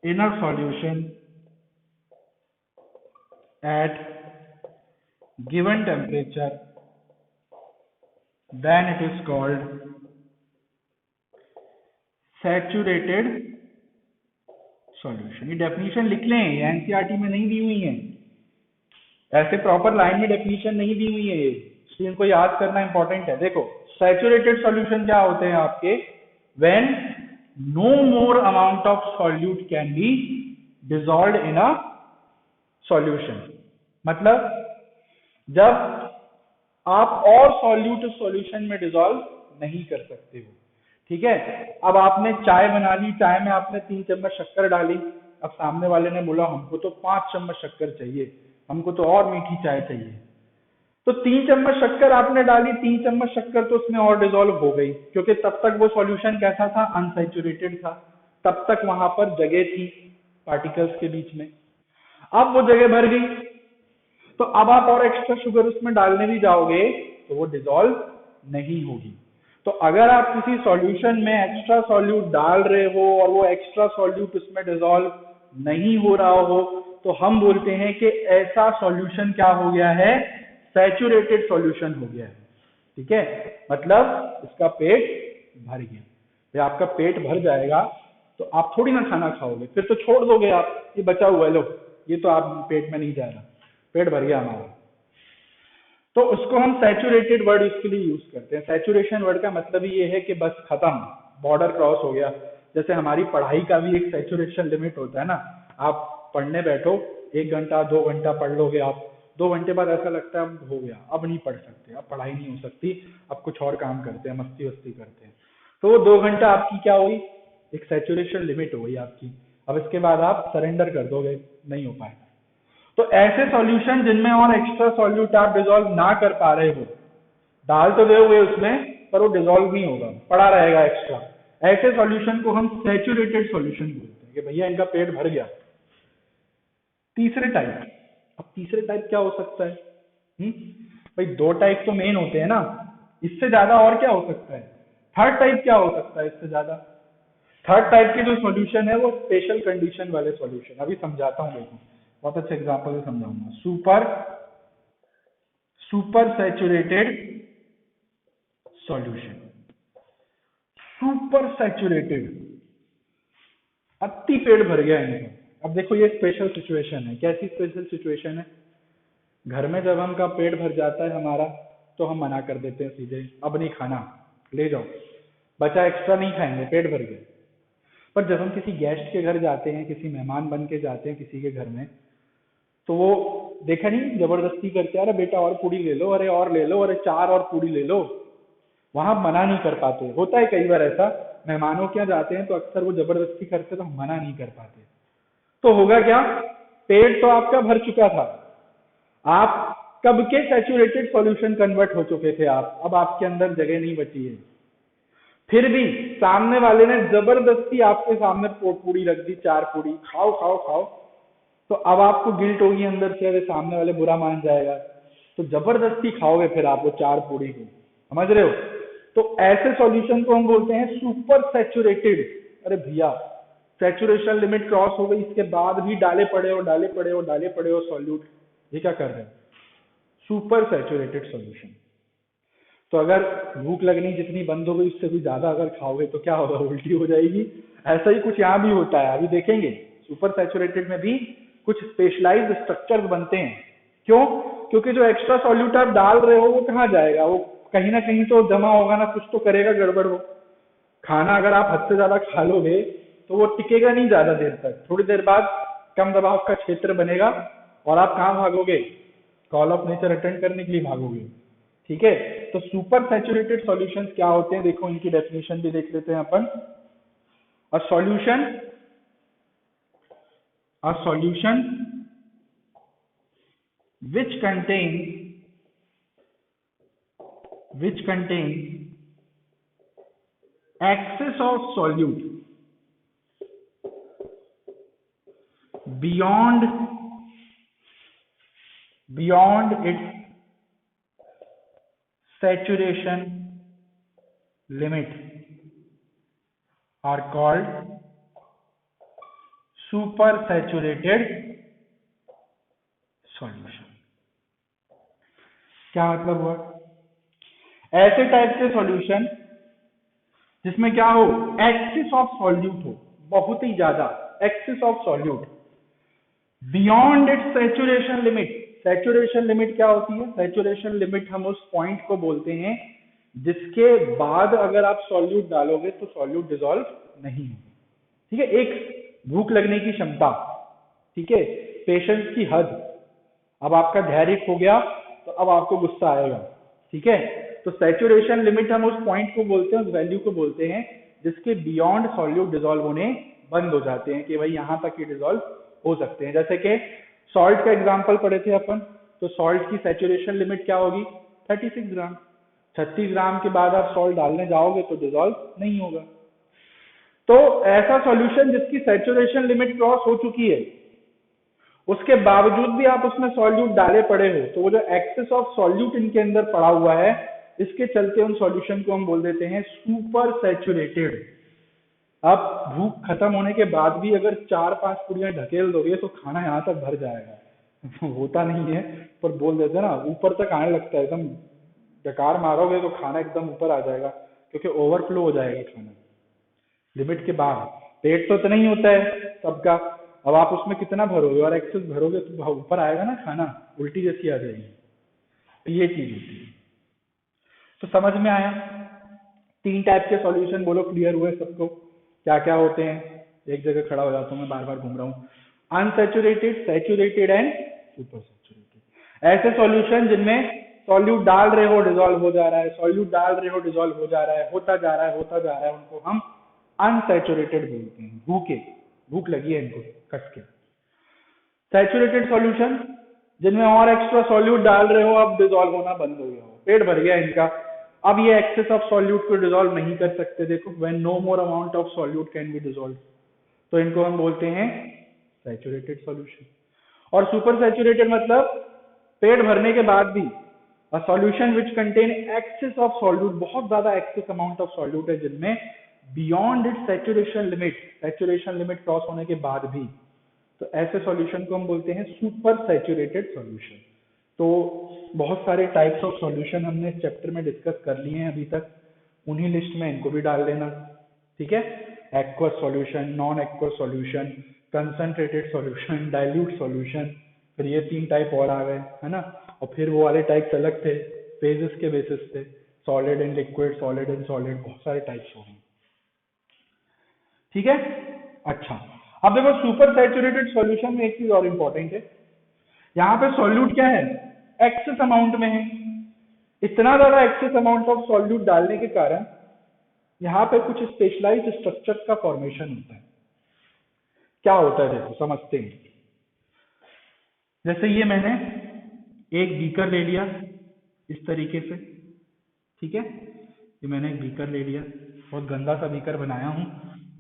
in a solution at given temperature, then it is called saturated solution. ये डेफिनेशन लिख लें, ये एनसीईआरटी में नहीं दी हुई है, ऐसे प्रॉपर लाइन में डेफिनेशन नहीं दी हुई है ये, इसलिए इनको याद करना इंपॉर्टेंट है। देखो, सैचुरेटेड सॉल्यूशन क्या होते हैं आपके? When no more amount of solute can be dissolved in a solution, मतलब जब आप और सॉल्यूट उस सॉल्यूशन में डिसॉल्व नहीं कर सकते हो। ठीक है, अब आपने चाय बना ली, चाय में आपने 3 चम्मच शक्कर डाली, अब सामने वाले ने बोला हमको तो 5 चम्मच शक्कर चाहिए, हमको तो और मीठी चाय चाहिए। तो 3 चम्मच शक्कर आपने डाली, 3 चम्मच शक्कर तो उसमें और डिजोल्व हो गई, क्योंकि तब तक वो सॉल्यूशन कैसा था, अनसैचुरेटेड था, तब तक वहां पर जगह थी पार्टिकल्स के बीच में। अब वो जगह भर गई, तो अब आप और एक्स्ट्रा शुगर उसमें डालने भी जाओगे तो वो डिजोल्व नहीं होगी। तो अगर आप किसी सॉल्यूशन में एक्स्ट्रा सॉल्यूट डाल रहे हो और वो एक्स्ट्रा सॉल्यूट उसमें डिजोल्व नहीं हो रहा हो, तो हम बोलते हैं कि ऐसा सॉल्यूशन क्या हो गया है, सैचुरेटेड सॉल्यूशन हो गया है। ठीक है, मतलब इसका पेट भर गया। या आपका पेट भर जाएगा तो आप थोड़ी ना खाना खाओगे, फिर तो छोड़ दोगे आप, ये बचा हुआ है लो, ये तो आप पेट में नहीं जा रहा, पेट भर गया हमारा। तो उसको हम सैचुरेटेड वर्ड इसके लिए यूज करते हैं। सैचुरेशन वर्ड का मतलब ही ये है कि बस खत्म, बॉर्डर क्रॉस हो गया। जैसे हमारी पढ़ाई का भी एक सैचुरेशन लिमिट होता है ना, आप पढ़ने बैठो 1 घंटा 2 घंटा पढ़ लोगे आप, 2 घंटे बाद ऐसा लगता है अब हो गया, अब नहीं पढ़ सकते, अब पढ़ाई नहीं हो सकती, अब कुछ और काम करते हैं, मस्ती वस्ती करते हैं। तो वो 2 घंटा आपकी क्या हुई, एक सैचुरेशन लिमिट हो गई आपकी। अब इसके बाद आप सरेंडर कर दोगे, नहीं हो पाएगा। तो ऐसे सॉल्यूशन जिनमें और एक्स्ट्रा सॉल्यूट आप डिजोल्व ना कर पा रहे हो, डाल तो दोगे उसमें पर वो डिजोल्व नहीं होगा, पड़ा रहेगा एक्स्ट्रा, ऐसे सॉल्यूशन को हम सैचुरेटेड सॉल्यूशन बोलते हैं कि भैया इनका पेट भर गया। तीसरे टाइप, अब तीसरे टाइप क्या हो सकता है? भाई 2 टाइप तो मेन होते हैं ना, इससे ज्यादा और क्या हो सकता है? थर्ड टाइप क्या हो सकता है इससे ज्यादा? थर्ड टाइप के जो सॉल्यूशन है वो स्पेशल कंडीशन वाले सॉल्यूशन, अभी समझाता हूँ, देखो बहुत अच्छे एग्जांपल से समझाऊंगा। Super saturated solution, super saturated, अति पेट भर गया इनका। अब देखो ये स्पेशल सिचुएशन है। कैसी स्पेशल सिचुएशन है? घर में जब हम का पेट भर जाता है हमारा, तो हम मना कर देते हैं सीधे, अब नहीं खाना, ले जाओ, बचा एक्स्ट्रा नहीं खाएंगे, पेट भर गया। पर जब हम किसी गेस्ट के घर जाते हैं, किसी मेहमान बन के जाते हैं किसी के घर में, तो वो देखा नहीं जबरदस्ती करते, अरे बेटा और पूड़ी ले लो, अरे और ले लो, अरे 4 और पूड़ी ले लो। वहां मना नहीं कर पाते, होता है कई बार ऐसा, मेहमानों के यहाँ जाते हैं तो अक्सर वो जबरदस्ती करते तो हम मना नहीं कर पाते। तो होगा क्या, पेट तो आपका भर चुका था, आप कब के सैचुरेटेड सॉल्यूशन कन्वर्ट हो चुके थे आप, अब आपके अंदर जगह नहीं बची है। फिर भी सामने वाले ने जबरदस्ती आपके सामने पूड़ी रख दी, 4 पूड़ी, खाओ खाओ खाओ, तो अब आपको गिल्ट होगी अंदर से, अरे सामने वाले बुरा मान जाएगा, तो जबरदस्ती खाओगे फिर आप वो 4 पूड़ी को, समझ रहे हो? तो ऐसे सॉल्यूशन को हम बोलते हैं सुपर सैचुरेटेड। अरे भैया सैचुरेशन लिमिट क्रॉस हो गई, इसके बाद भी डाले पड़े हो डाले पड़े हो डाले पड़े हो सॉल्यूट, ये क्या कर रहे हो? Super saturated solution. तो अगर भूख लगनी जितनी बंद हो गई उससे भी ज्यादा अगर खाओगे तो क्या होगा, उल्टी हो जाएगी। ऐसा ही कुछ यहाँ भी होता है, अभी देखेंगे। सुपर सैचुरेटेड में भी कुछ स्पेशलाइज्ड स्ट्रक्चर्स बनते हैं। क्यों? क्योंकि जो एक्स्ट्रा सॉल्यूट आप डाल रहे हो वो कहाँ जाएगा, वो कहीं ना कहीं तो जमा होगा ना, कुछ तो करेगा गड़बड़। वो खाना अगर आप हद से ज्यादा खा लोगे तो वो टिकेगा नहीं ज्यादा देर तक, थोड़ी देर बाद कम दबाव का क्षेत्र बनेगा और आप कहाँ भागोगे, कॉल ऑफ नेचर अटेंड करने के लिए भागोगे। ठीक है, तो सुपर सैचुरेटेड सॉल्यूशंस क्या होते हैं, देखो इनकी डेफिनेशन भी देख लेते हैं अपन। A solution which contains excess of solute beyond its saturation limit are called super saturated solution। क्या मतलब हुआ? ऐसे टाइप के सॉल्यूशन जिसमें क्या हो, एक्सेस ऑफ सॉल्यूट हो, बहुत ही ज्यादा excess of solute, beyond its saturation limit. Saturation limit क्या होती है? सैचुरेशन लिमिट हम उस पॉइंट को बोलते हैं जिसके बाद अगर आप सॉल्यूट डालोगे तो सॉल्यूट डिसॉल्व नहीं होगा। ठीक है, एक भूख लगने की क्षमता, ठीक है, पेशेंस की हद। अब आपका धैर्य खो गया तो अब आपको गुस्सा आएगा। ठीक है, तो सैचुरेशन लिमिट हम उस पॉइंट को बोलते हैं, उस वैल्यू को बोलते हैं जिसके बियॉन्ड सॉल्यूट डिसॉल्व होने बंद हो जाते हैं, कि भाई यहां तक ही डिसॉल्व हो सकते हैं। जैसे कि सॉल्ट का एग्जांपल पढ़े थे अपन, तो सॉल्ट की सैचुरेशन लिमिट क्या होगी? 36 ग्राम। 36 ग्राम के बाद आप सॉल्ट डालने जाओगे तो डिजोल्व नहीं होगा। तो ऐसा सॉल्यूशन जिसकी सैचुरेशन लिमिट क्रॉस हो चुकी है, उसके बावजूद भी आप उसमें सॉल्यूट डाले पड़े हो, तो वो जो एक्सेस ऑफ सॉल्यूट इनके अंदर पड़ा हुआ है, इसके चलते उन सॉल्यूशन को हम बोल देते हैं सुपर सैचुरेटेड। अब भूख खत्म होने के बाद भी अगर 4-5 पुड़ियां ढकेल दोगे तो खाना यहाँ तक भर जाएगा। होता नहीं है, पर बोल देते हैं ना, ऊपर तक आने लगता है, एकदम डकार मारोगे तो खाना एकदम ऊपर आ जाएगा, क्योंकि ओवरफ्लो हो जाएगा खाना लिमिट के बाद। पेट तो इतना ही होता है सबका, अब आप उसमें कितना भरोगे और एक्सेस भरोगे तो ऊपर आएगा ना खाना, उल्टी जैसी आ जाएगी। तो ये चीज होती है। तो समझ में आया? 3 टाइप के सॉल्यूशन बोलो, क्लियर हुए सबको क्या क्या होते हैं? एक जगह खड़ा हो जाता हूँ मैं, बार बार घूम रहा हूँ। Unsaturated, saturated and super saturated. ऐसे सॉल्यूशन जिनमें सॉल्यूट डाल रहे हो डिजोल्व हो जा रहा है, सॉल्यूट डाल रहे हो डिजोल्व हो जा रहा है, होता जा रहा है होता जा रहा है, उनको हम अनसैचुरेटेड बोलते हैं। भूख लगी है इनको कस के। सैचुरेटेड सॉल्यूशन जिनमें और एक्स्ट्रा सॉल्यूट डाल रहे हो, अब डिजोल्व होना बंद हो गया हो, पेट भर गया इनका, अब ये एक्सेस ऑफ सॉल्यूट को डिजोल्व नहीं कर सकते। देखो, when no more amount of solute can be dissolve, तो इनको हम बोलते हैं सैचुरेटेड सॉल्यूशन। और सुपर सैचुरेटेड मतलब पेट भरने के बाद भी a solution which contain excess of solute, बहुत ज्यादा एक्सेस अमाउंट ऑफ सॉल्यूट है जिनमें beyond it saturation limit cross होने के बाद भी, तो ऐसे सॉल्यूशन को हम बोलते हैं सुपर सैचुरेटेड सॉल्यूशन। तो बहुत सारे टाइप्स ऑफ सॉल्यूशन हमने इस चैप्टर में डिस्कस कर लिए हैं अभी तक, उन्हीं लिस्ट में इनको भी डाल देना, ठीक है? Aqueous solution, non aqueous solution, concentrated solution, dilute solution, फिर ये 3 टाइप और आ गए, है ना? और फिर वो वाले टाइप्स अलग थे फेजेस के बेसिस पे, solid and liquid, solid and solid, बहुत सारे टाइप्स हो गए, ठीक है? अच्छा, अब देखो सुपर सैचुरेटेड सॉल्यूशन में एक चीज और इंपॉर्टेंट है, यहाँ पे सॉल्यूट क्या है? एक्सेस अमाउंट में है। इतना ज्यादा एक्सेस अमाउंट ऑफ सॉल्यूट डालने के कारण यहाँ पे कुछ स्पेशलाइज्ड स्ट्रक्चर का फॉर्मेशन होता है। क्या होता है देखो, समझते हैं। जैसे ये मैंने एक बीकर ले लिया इस तरीके से, ठीक है? ये मैंने एक बीकर ले लिया, बहुत गंदा सा बीकर बनाया हूं,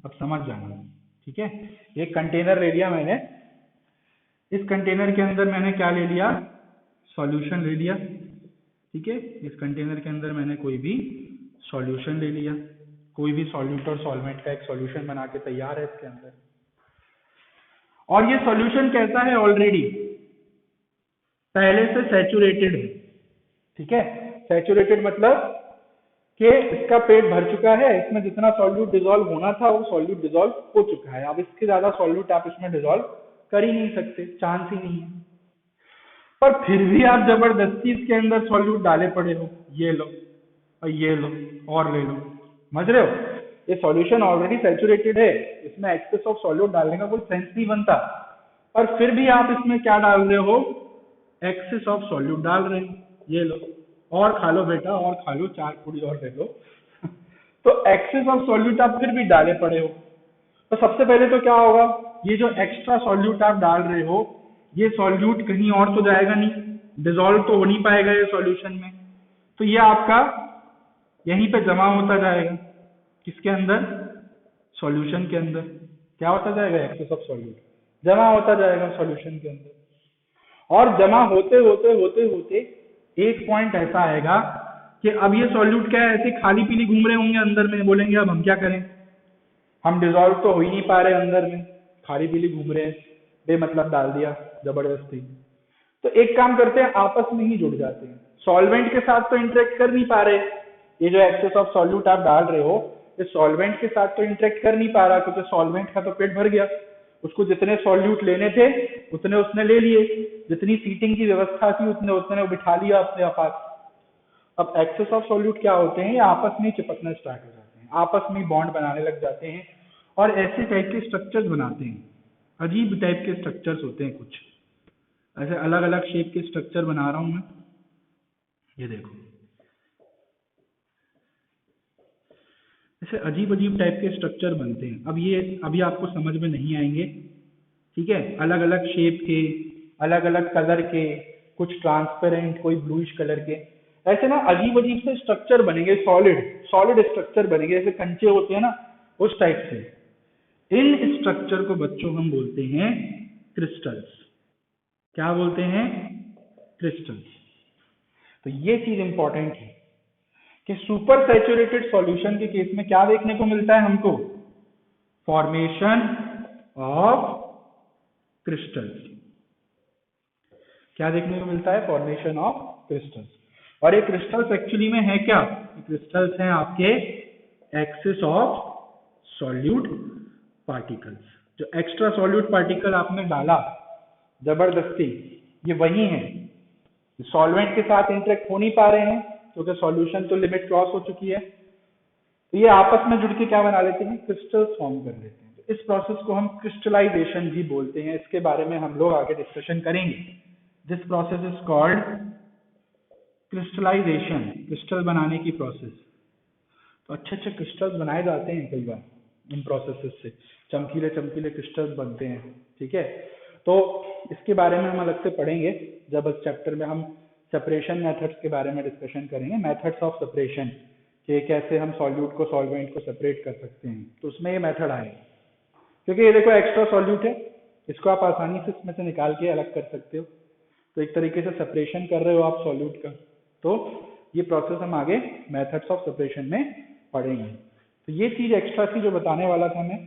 अब समझ जाना, ठीक है? एक कंटेनर ले लिया मैंने, इस कंटेनर के अंदर मैंने क्या ले लिया? सॉल्यूशन ले लिया, ठीक है? इस कंटेनर के अंदर मैंने कोई भी सॉल्यूशन ले लिया, कोई भी सॉल्यूट और सॉल्वेंट का एक सॉल्यूशन बना के तैयार है इसके अंदर। और ये सॉल्यूशन कैसा है? ऑलरेडी पहले से सैचुरेटेड है, ठीक है? सैचुरेटेड मतलब कि इसका पेट भर चुका है, इसमें जितना सॉल्यूट डिसॉल्व होना था वो सॉल्यूट डिसॉल्व हो चुका है, अब इसके ज्यादा सॉल्यूट आप इसमें डिसॉल्व कर ही नहीं सकते, चांस ही नहीं है। पर फिर भी आप जबरदस्ती इसके अंदर सॉल्यूट डाले पड़े हो, ये लो और ये लो और ले लो, समझ रहे हो? ये सॉल्यूशन ऑलरेडी सैचुरेटेड है, इसमें एक्सेस ऑफ सॉल्यूट डालने का कोई सेंस नहीं बनता, पर फिर भी आप इसमें क्या डाल रहे हो? एक्सेस ऑफ सॉल्यूट डाल रहे हो, ये लो और खा लो बेटा, और खा लो, 4 पूरी और ले लो। तो एक्सेस ऑफ सॉल्यूट आप फिर भी डाले पड़े हो। तो सबसे पहले तो क्या होगा? ये जो एक्स्ट्रा सॉल्यूट आप डाल रहे हो, ये सॉल्यूट कहीं और तो जाएगा नहीं, डिसॉल्व तो हो नहीं पाएगा ये सॉल्यूशन में, तो ये आपका यहीं पे जमा होता जाएगा। किसके अंदर? सॉल्यूशन के अंदर। क्या होता जाएगा? एक्सेस ऑफ सॉल्यूट जमा होता जाएगा सॉल्यूशन के अंदर। और जमा होते होते होते होते एक पॉइंट ऐसा आएगा कि अब ये सॉल्यूट क्या है, ऐसे खाली पीली घूम रहे होंगे अंदर में, बोलेंगे अब हम क्या करें, हम डिसॉल्व तो हो ही नहीं पा रहे अंदर में, खाली पीली घूम रहे हैं, बेमतलब डाल दिया जबरदस्ती। तो एक काम करते हैं, आपस में ही जुड़ जाते हैं, सॉल्वेंट के साथ तो इंटरेक्ट कर नहीं पा रहे, ये जो एक्सेस ऑफ सॉल्यूट आप डाल रहे हो ये सॉल्वेंट के साथ तो इंटरेक्ट कर नहीं पा रहा, क्योंकि सॉल्वेंट का तो पेट भर गया, उसको जितने सॉल्यूट लेने थे उतने उसने ले लिए, जितनी सीटिंग की व्यवस्था थी उतने बिठा लिया अपने पास। अब एक्सेस ऑफ सॉल्यूट क्या होते हैं? ये आपस में चिपकना स्टार्ट हो जाते हैं, आपस में बॉन्ड बनाने लग जाते हैं और ऐसे टाइप के स्ट्रक्चर्स बनाते हैं। अजीब टाइप के स्ट्रक्चर्स होते हैं, कुछ ऐसे अलग अलग शेप के स्ट्रक्चर बना रहा हूं मैं, ये देखो ऐसे अजीब अजीब टाइप के स्ट्रक्चर बनते हैं। अब ये अभी आपको समझ में नहीं आएंगे, ठीक है? अलग अलग शेप के, अलग अलग कलर के, कुछ ट्रांसपेरेंट, कोई ब्लूइश कलर के, ऐसे ना अजीब अजीब से स्ट्रक्चर बनेंगे, सॉलिड सॉलिड स्ट्रक्चर बनेंगे, जैसे कंचे होते हैं ना उस टाइप से। इन स्ट्रक्चर को बच्चों हम बोलते हैं क्रिस्टल्स। क्या बोलते हैं? क्रिस्टल्स। तो ये चीज इंपॉर्टेंट है कि सुपर सैचुरेटेड सॉल्यूशन के केस में क्या देखने को मिलता है हमको? Formation of crystals. क्या देखने को मिलता है? Formation of crystals. और ये क्रिस्टल्स एक्चुअली में है क्या? क्रिस्टल्स हैं आपके एक्सेस ऑफ सॉल्यूट पार्टिकल्स। जो एक्स्ट्रा सॉल्यूट पार्टिकल आपने डाला जबरदस्ती, ये वही है, सॉल्वेंट के साथ इंटरेक्ट हो नहीं पा रहे हैं क्योंकि सॉल्यूशन तो लिमिट क्रॉस हो चुकी है, तो ये आपस में जुड़ के क्या बना लेते हैं? क्रिस्टल्स फॉर्म कर लेते हैं। तो इस प्रोसेस को हम क्रिस्टलाइजेशन भी बोलते हैं। इसके बारे में हम लोग आगे डिस्कशन करेंगे। This process is called crystallisation, crystal बनाने की प्रोसेस। तो अच्छे अच्छे क्रिस्टल्स बनाए जाते हैं कई बार इन प्रोसेसेस से, चमकीले चमकीले क्रिस्टल्स बनते हैं। ठीक है, तो इसके बारे में हम अलग से पढ़ेंगे जब इस चैप्टर में हम सेपरेशन मेथड्स के बारे में डिस्कशन करेंगे, मेथड्स ऑफ सेपरेशन, कि कैसे हम सॉल्यूट को सॉल्वेंट को सेपरेट कर सकते हैं, तो उसमें ये मेथड आएगा। क्योंकि ये देखो एक्स्ट्रा सॉल्यूट है, इसको आप आसानी से इसमें से निकाल के अलग कर सकते हो, तो एक तरीके से सेपरेशन कर रहे हो आप सॉल्यूट का। तो ये प्रोसेस हम आगे मेथड्स ऑफ सेपरेशन में पढ़ेंगे। तो ये चीज एक्स्ट्रा थी जो बताने वाला था मैं,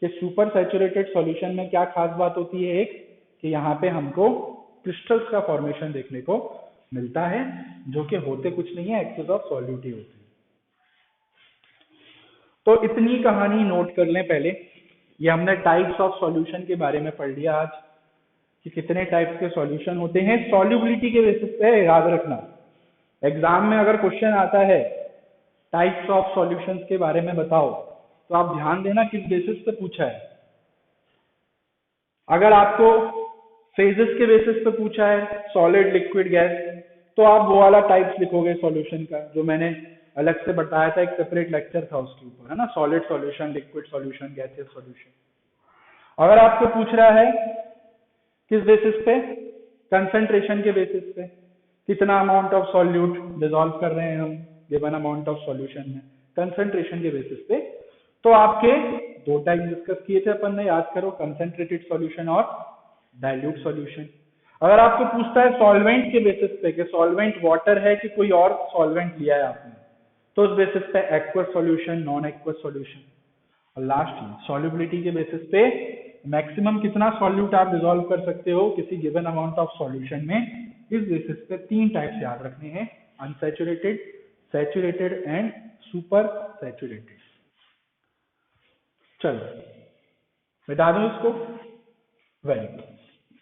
कि सुपर सैचुरेटेड सॉल्यूशन में क्या खास बात होती है, एक कि यहाँ पे हमको क्रिस्टल्स का फॉर्मेशन देखने को मिलता है, जो कि होते कुछ नहीं है, एक्सेस ऑफ सॉल्यूट ही होते हैं। तो इतनी कहानी नोट कर लें पहले। ये हमने टाइप्स ऑफ सॉल्यूशन के बारे में पढ़ लिया आज, कि कितने टाइप्स के सॉल्यूशन होते हैं सॉल्युबिलिटी के बेसिस पे। याद रखना, एग्जाम में अगर क्वेश्चन आता है टाइप्स ऑफ सॉल्यूशंस के बारे में बताओ, तो आप ध्यान देना किस बेसिस पे पूछा है। अगर आपको फेजेस के बेसिस पे पूछा है, सॉलिड लिक्विड गैस, तो आप वो वाला टाइप्स लिखोगे सॉल्यूशन का, जो मैंने अलग से बताया था, एक सेपरेट लेक्चर था उसके ऊपर, है ना, solid solution, liquid solution, gaseous solution. अगर आपको पूछ रहा है किस बेसिस पे, कंसंट्रेशन के बेसिस पे, कितना अमाउंट ऑफ सॉल्यूट डिसॉल्व कर रहे हैं हम गिवन अमाउंट ऑफ सॉल्यूशन में, कंसंट्रेशन के बेसिस पे, तो आपके दो टाइप डिस्कस किए थे अपन ने, याद करो, कंसंट्रेटेड सॉल्यूशन और डाइल्यूट सॉल्यूशन। अगर आपको पूछता है सॉल्वेंट के बेसिस पे कि सॉल्वेंट वाटर है कि कोई और सॉल्वेंट लिया है आपने, तो उस बेसिस पे aqueous solution, non aqueous solution. और लास्ट सॉल्युबिलिटी के बेसिस पे मैक्सिमम कितना सॉल्यूट आप डिसॉल्व कर सकते हो किसी गिवन अमाउंट ऑफ सॉल्यूशन में। इस बेसिस पे तीन टाइप्स याद रखने हैं, unsaturated, saturated and super saturated. चलो बता दूं इसको। Very good.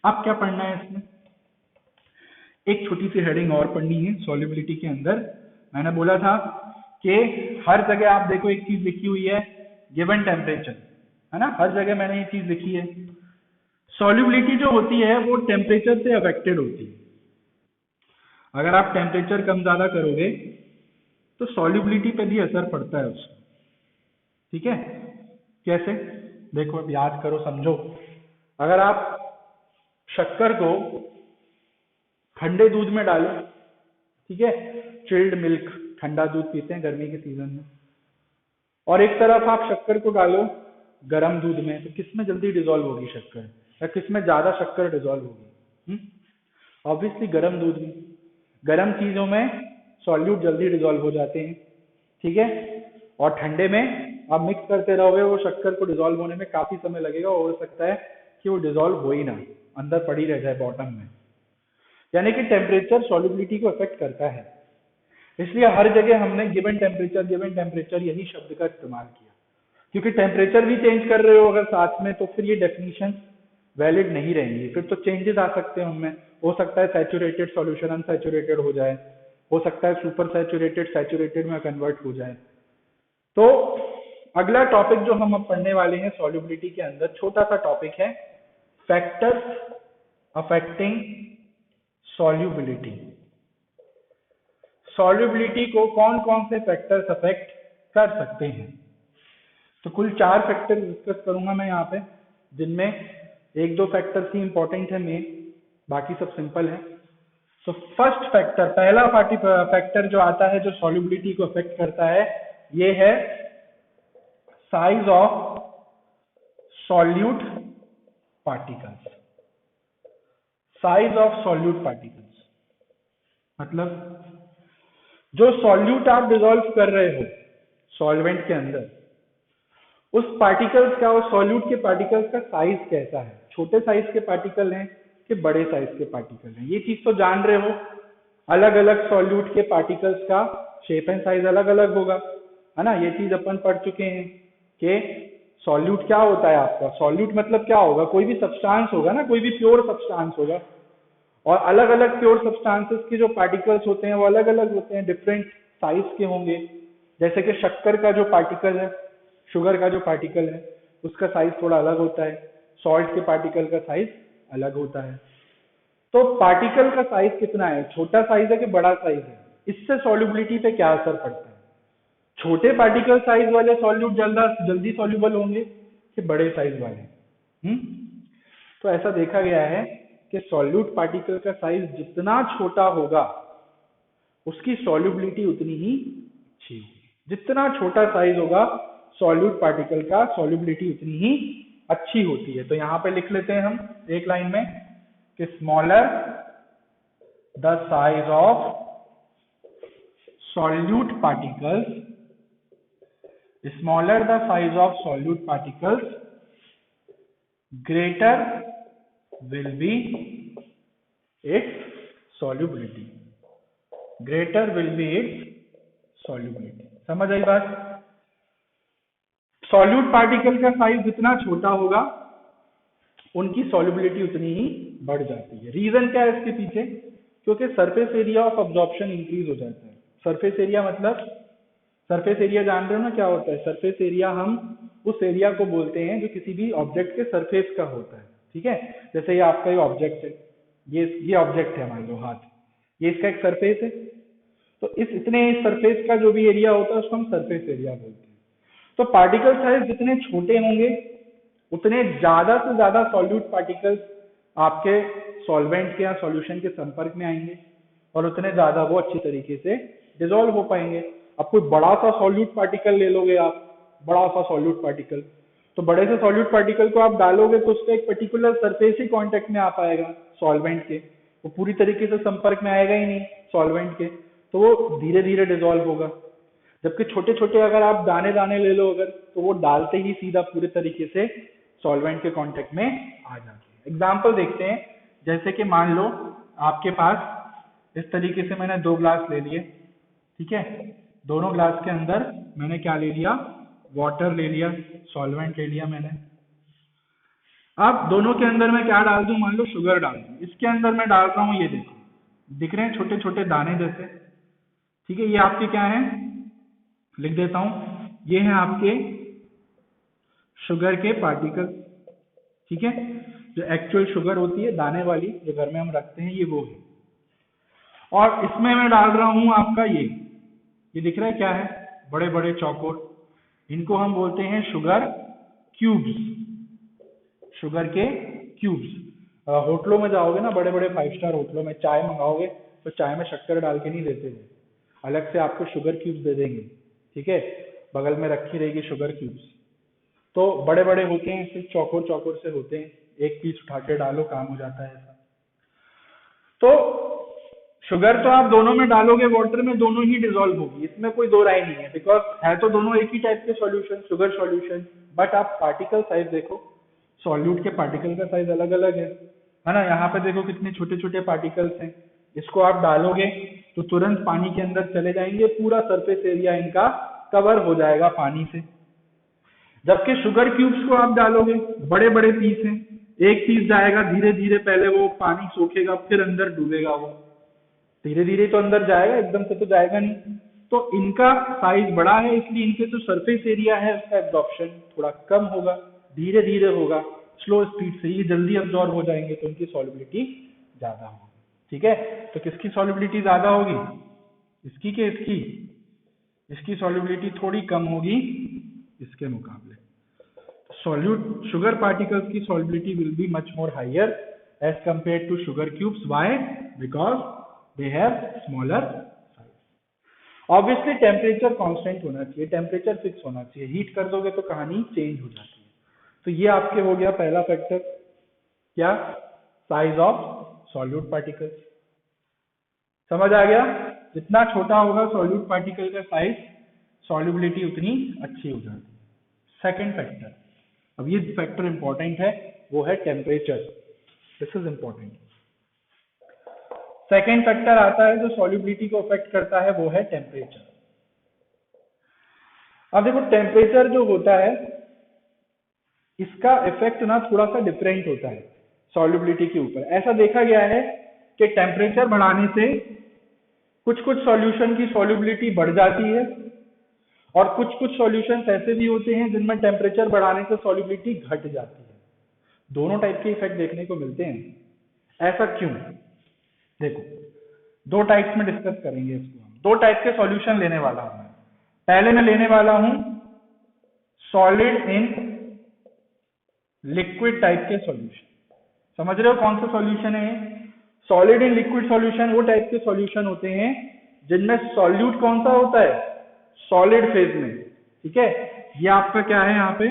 अब क्या पढ़ना है इसमें? एक छोटी सी हेडिंग और पढ़नी है सॉल्युबिलिटी के अंदर। मैंने बोला था कि हर जगह आप देखो एक चीज लिखी हुई है, गिवन टेम्परेचर, है ना, हर जगह मैंने ये चीज लिखी है। सॉल्युबिलिटी जो होती है वो टेम्परेचर से अफेक्टेड होती है। अगर आप टेम्परेचर कम ज्यादा करोगे तो सॉल्युबिलिटी पे भी असर पड़ता है उसका। ठीक है, कैसे? देखो अब याद करो, समझो। अगर आप शक्कर को ठंडे दूध में डालो, ठीक है, चिल्ड मिल्क, ठंडा दूध पीते हैं गर्मी के सीजन में, और एक तरफ आप शक्कर को डालो गर्म दूध में, तो किस में जल्दी डिसॉल्व होगी शक्कर, या किस में ज्यादा शक्कर डिसॉल्व होगी? ऑब्वियसली गर्म दूध में। गर्म चीजों में सॉल्यूट जल्दी डिसॉल्व हो जाते हैं, ठीक है, और ठंडे में आप मिक्स करते रहोगे, वो शक्कर को डिसॉल्व होने में काफी समय लगेगा, और हो सकता है कि वो डिसॉल्व हो ही ना, अंदर पड़ी रह जाए बॉटम में। यानी कि टेम्परेचर सॉल्युबिलिटी को अफेक्ट करता है। इसलिए हर जगह हमने गिवन टेम्परेचर यही शब्द का इस्तेमाल किया, क्योंकि टेम्परेचर भी चेंज कर रहे हो अगर साथ में, तो फिर ये डेफिनेशन वैलिड नहीं रहेंगी, फिर तो चेंजेस आ सकते हैं उनमें। हो सकता है सैचुरेटेड सॉल्यूशन अनसैचुरेटेड हो जाए, हो सकता है सुपर सैचुरेटेड सैचुरेटेड में कन्वर्ट हो जाए। तो अगला टॉपिक जो हम अब पढ़ने वाले हैं सॉल्युबिलिटी के अंदर, छोटा सा टॉपिक है, फैक्टर्स अफेक्टिंग सॉल्युबिलिटी। सॉल्युबिलिटी को कौन कौन से फैक्टर्स अफेक्ट कर सकते हैं? तो कुल 4 फैक्टर डिस्कस करूंगा मैं यहाँ पे, जिनमें एक दो फैक्टर्स ही इंपॉर्टेंट है मेन, बाकी सब सिंपल है। सो फर्स्ट फैक्टर, पहला फैक्टर जो आता है जो सॉल्युबिलिटी को अफेक्ट करता है, ये है size of solute particles. Size of solute particles मतलब जो सॉल्यूट आप डिसॉल्व कर रहे हो सॉल्वेंट के अंदर, उस पार्टिकल्स का, उस सॉल्यूट के पार्टिकल्स का साइज कैसा है, छोटे साइज के पार्टिकल हैं कि बड़े साइज के पार्टिकल हैं। ये चीज तो जान रहे हो, अलग अलग सॉल्यूट के पार्टिकल्स का शेप एंड साइज अलग अलग होगा, है ना। ये चीज अपन पढ़ चुके हैं कि सॉल्यूट क्या होता है आपका, सॉल्यूट मतलब क्या होगा, कोई भी सब्सटेंस होगा ना, कोई भी प्योर सब्सटेंस होगा, और अलग अलग प्योर सब्सटेंसेस के जो पार्टिकल्स होते हैं वो अलग अलग होते हैं, डिफरेंट साइज के होंगे। जैसे कि शक्कर का जो पार्टिकल है, शुगर का जो पार्टिकल है, उसका साइज थोड़ा अलग होता है, सॉल्ट के पार्टिकल का साइज अलग होता है। तो पार्टिकल का साइज कितना है, छोटा साइज है कि बड़ा साइज है, इससे सॉल्युबिलिटी पे क्या असर पड़ता है। छोटे पार्टिकल साइज वाले सॉल्यूट जल्दी सॉल्युबल होंगे कि बड़े साइज वाले। तो ऐसा देखा गया है कि सॉल्यूट पार्टिकल का साइज जितना छोटा होगा उसकी सॉल्युबिलिटी उतनी ही अच्छी होगी। जितना छोटा साइज होगा सॉल्यूट पार्टिकल का, सॉल्युबिलिटी उतनी ही अच्छी होती है। तो यहां पे लिख लेते हैं हम एक लाइन में कि smaller the size of solute particles, smaller the size of solute particles, greater will be its solubility, greater will be its solubility। समझ आई बात। सॉल्यूट पार्टिकल का साइज जितना छोटा होगा उनकी सॉल्युबिलिटी उतनी ही बढ़ जाती है। रीजन क्या है इसके पीछे, क्योंकि surface area of absorption increase हो जाता है। सरफेस एरिया मतलब, सरफेस एरिया जान रहे हो ना क्या होता है। सरफेस एरिया हम उस एरिया को बोलते हैं जो किसी भी ऑब्जेक्ट के सरफेस का होता है, ठीक है। जैसे ये आपका ये ऑब्जेक्ट है, ये ऑब्जेक्ट है, मान लो हाथ, ये इसका एक सरफेस है, तो इस इतने सरफेस का जो भी एरिया होता है उसको हम सरफेस एरिया बोलते हैं। तो पार्टिकल साइज जितने छोटे होंगे उतने ज्यादा से ज्यादा सॉल्यूट पार्टिकल्स आपके सॉल्वेंट के या सॉल्यूशन के संपर्क में आएंगे और उतने ज्यादा वो अच्छी तरीके से डिसॉल्व हो पाएंगे। अब कोई बड़ा सा सॉल्यूट पार्टिकल ले लोगे आप, बड़ा सा सॉल्यूट पार्टिकल, तो बड़े से सॉल्यूट पार्टिकल को आप डालोगे तो उसका एक पर्टिकुलर सरफेस ही कांटेक्ट में आ पाएगा सॉल्वेंट के, वो पूरी तरीके से संपर्क में आएगा ही नहीं सॉल्वेंट के, तो वो धीरे धीरे डिसॉल्व होगा। जबकि छोटे छोटे अगर आप दाने दाने ले लो अगर, तो वो डालते ही सीधा पूरे तरीके से सॉल्वेंट के कांटेक्ट में आ जाते हैं। एग्जाम्पल देखते हैं, जैसे कि मान लो आपके पास इस तरीके से मैंने 2 ग्लास ले लिए, ठीक है। दोनों ग्लास के अंदर मैंने क्या ले लिया, वाटर ले लिया, सॉल्वेंट ले लिया मैंने। अब दोनों के अंदर मैं क्या डाल दूं, मान लो शुगर डाल दूं। इसके अंदर मैं डाल रहा हूं, ये देखो दिख रहे हैं छोटे छोटे दाने जैसे, ठीक है। ये आपके क्या है, लिख देता हूं, ये है आपके शुगर के पार्टिकल, ठीक है। जो एक्चुअल शुगर होती है दाने वाली जो घर में हम रखते हैं, ये वो है। और इसमें मैं डाल रहा हूं आपका ये दिख रहा है क्या है, बड़े बड़े चौकोर, इनको हम बोलते हैं शुगर क्यूब्स, शुगर के क्यूब्स। होटलों में जाओगे ना, बड़े बड़े 5 स्टार होटलों में चाय मंगाओगे तो चाय में शक्कर डाल के नहीं देते वो, अलग से आपको शुगर क्यूब्स दे देंगे, ठीक है। बगल में रखी रहेगी शुगर क्यूब्स, तो बड़े बड़े होते हैं, सिर्फ चौकोर चौकोर से होते हैं, एक पीस उठा के डालो काम हो जाता है ऐसा। तो शुगर तो आप दोनों में डालोगे वाटर में, दोनों ही डिसॉल्व होगी, इसमें कोई दो राय नहीं है, बिकॉज है तो दोनों एक ही टाइप के सॉल्यूशन, शुगर सॉल्यूशन। बट आप पार्टिकल साइज देखो, सॉल्यूट के पार्टिकल का साइज अलग अलग है ना। यहाँ पे देखो कितने छोटे छोटे पार्टिकल्स हैं, इसको आप डालोगे तो तुरंत पानी के अंदर चले जाएंगे, पूरा सरफेस एरिया इनका कवर हो जाएगा पानी से। जबकि शुगर क्यूब्स को आप डालोगे, बड़े बड़े पीस हैं, एक पीस जाएगा धीरे धीरे, पहले वो पानी सोखेगा फिर अंदर डूबेगा, वो धीरे धीरे तो अंदर जाएगा, एकदम से तो जाएगा नहीं। तो इनका साइज बड़ा है, इसलिए इनके जो सरफेस एरिया है उसका एब्जॉर्प्शन थोड़ा कम होगा, धीरे धीरे होगा, स्लो स्पीड से, ये जल्दी अब्जॉर्ब हो जाएंगे तो इनकी सॉल्युबिलिटी ज्यादा होगी, ठीक है। तो किसकी सॉल्युबिलिटी ज्यादा होगी, इसकी के इसकी, इसकी सॉल्युबिलिटी थोड़ी कम होगी इसके मुकाबले। सॉल्यूट शुगर पार्टिकल्स की solubility will be much more higher as compared to sugar cubes. Why? Because they have smaller size. Obviously temperature constant होना चाहिए, टेम्परेचर फिक्स होना चाहिए, हीट कर दोगे तो कहानी चेंज हो जाती है। तो ये आपके हो गया पहला फैक्टर, क्या? Size of solute particle. समझ आ गया? जितना छोटा होगा सॉल्यूट पार्टिकल का साइज, सॉल्युबिलिटी उतनी अच्छी हो जाती है। सेकंड फैक्टर, अब ये फैक्टर इंपॉर्टेंट है, वो है temperature. This is important. Second factor आता है जो सॉल्युबिलिटी को अफेक्ट करता है, वो है टेम्परेचर। अब देखो टेम्परेचर जो होता है इसका इफेक्ट ना थोड़ा सा डिफरेंट होता है सॉल्युबिलिटी के ऊपर। ऐसा देखा गया है कि टेम्परेचर बढ़ाने से कुछ कुछ सॉल्यूशन की सॉल्युबिलिटी बढ़ जाती है और कुछ कुछ सॉल्यूशंस ऐसे भी होते हैं जिनमें टेम्परेचर बढ़ाने से सॉल्युबिलिटी घट जाती है। दोनों टाइप के इफेक्ट देखने को मिलते हैं। ऐसा क्यों? देखो दो टाइप्स में डिस्कस करेंगे इसको हम। दो टाइप के सॉल्यूशन लेने वाला हूं मैं। पहले मैं लेने वाला हूं सॉलिड इन लिक्विड टाइप के सॉल्यूशन। समझ रहे हो कौन सा सॉल्यूशन है? सॉलिड इन लिक्विड सॉल्यूशन वो टाइप के सॉल्यूशन होते हैं जिनमें सॉल्यूट कौन सा होता है? सॉलिड फेज में। ठीक है, ये आपका क्या है? यहाँ पे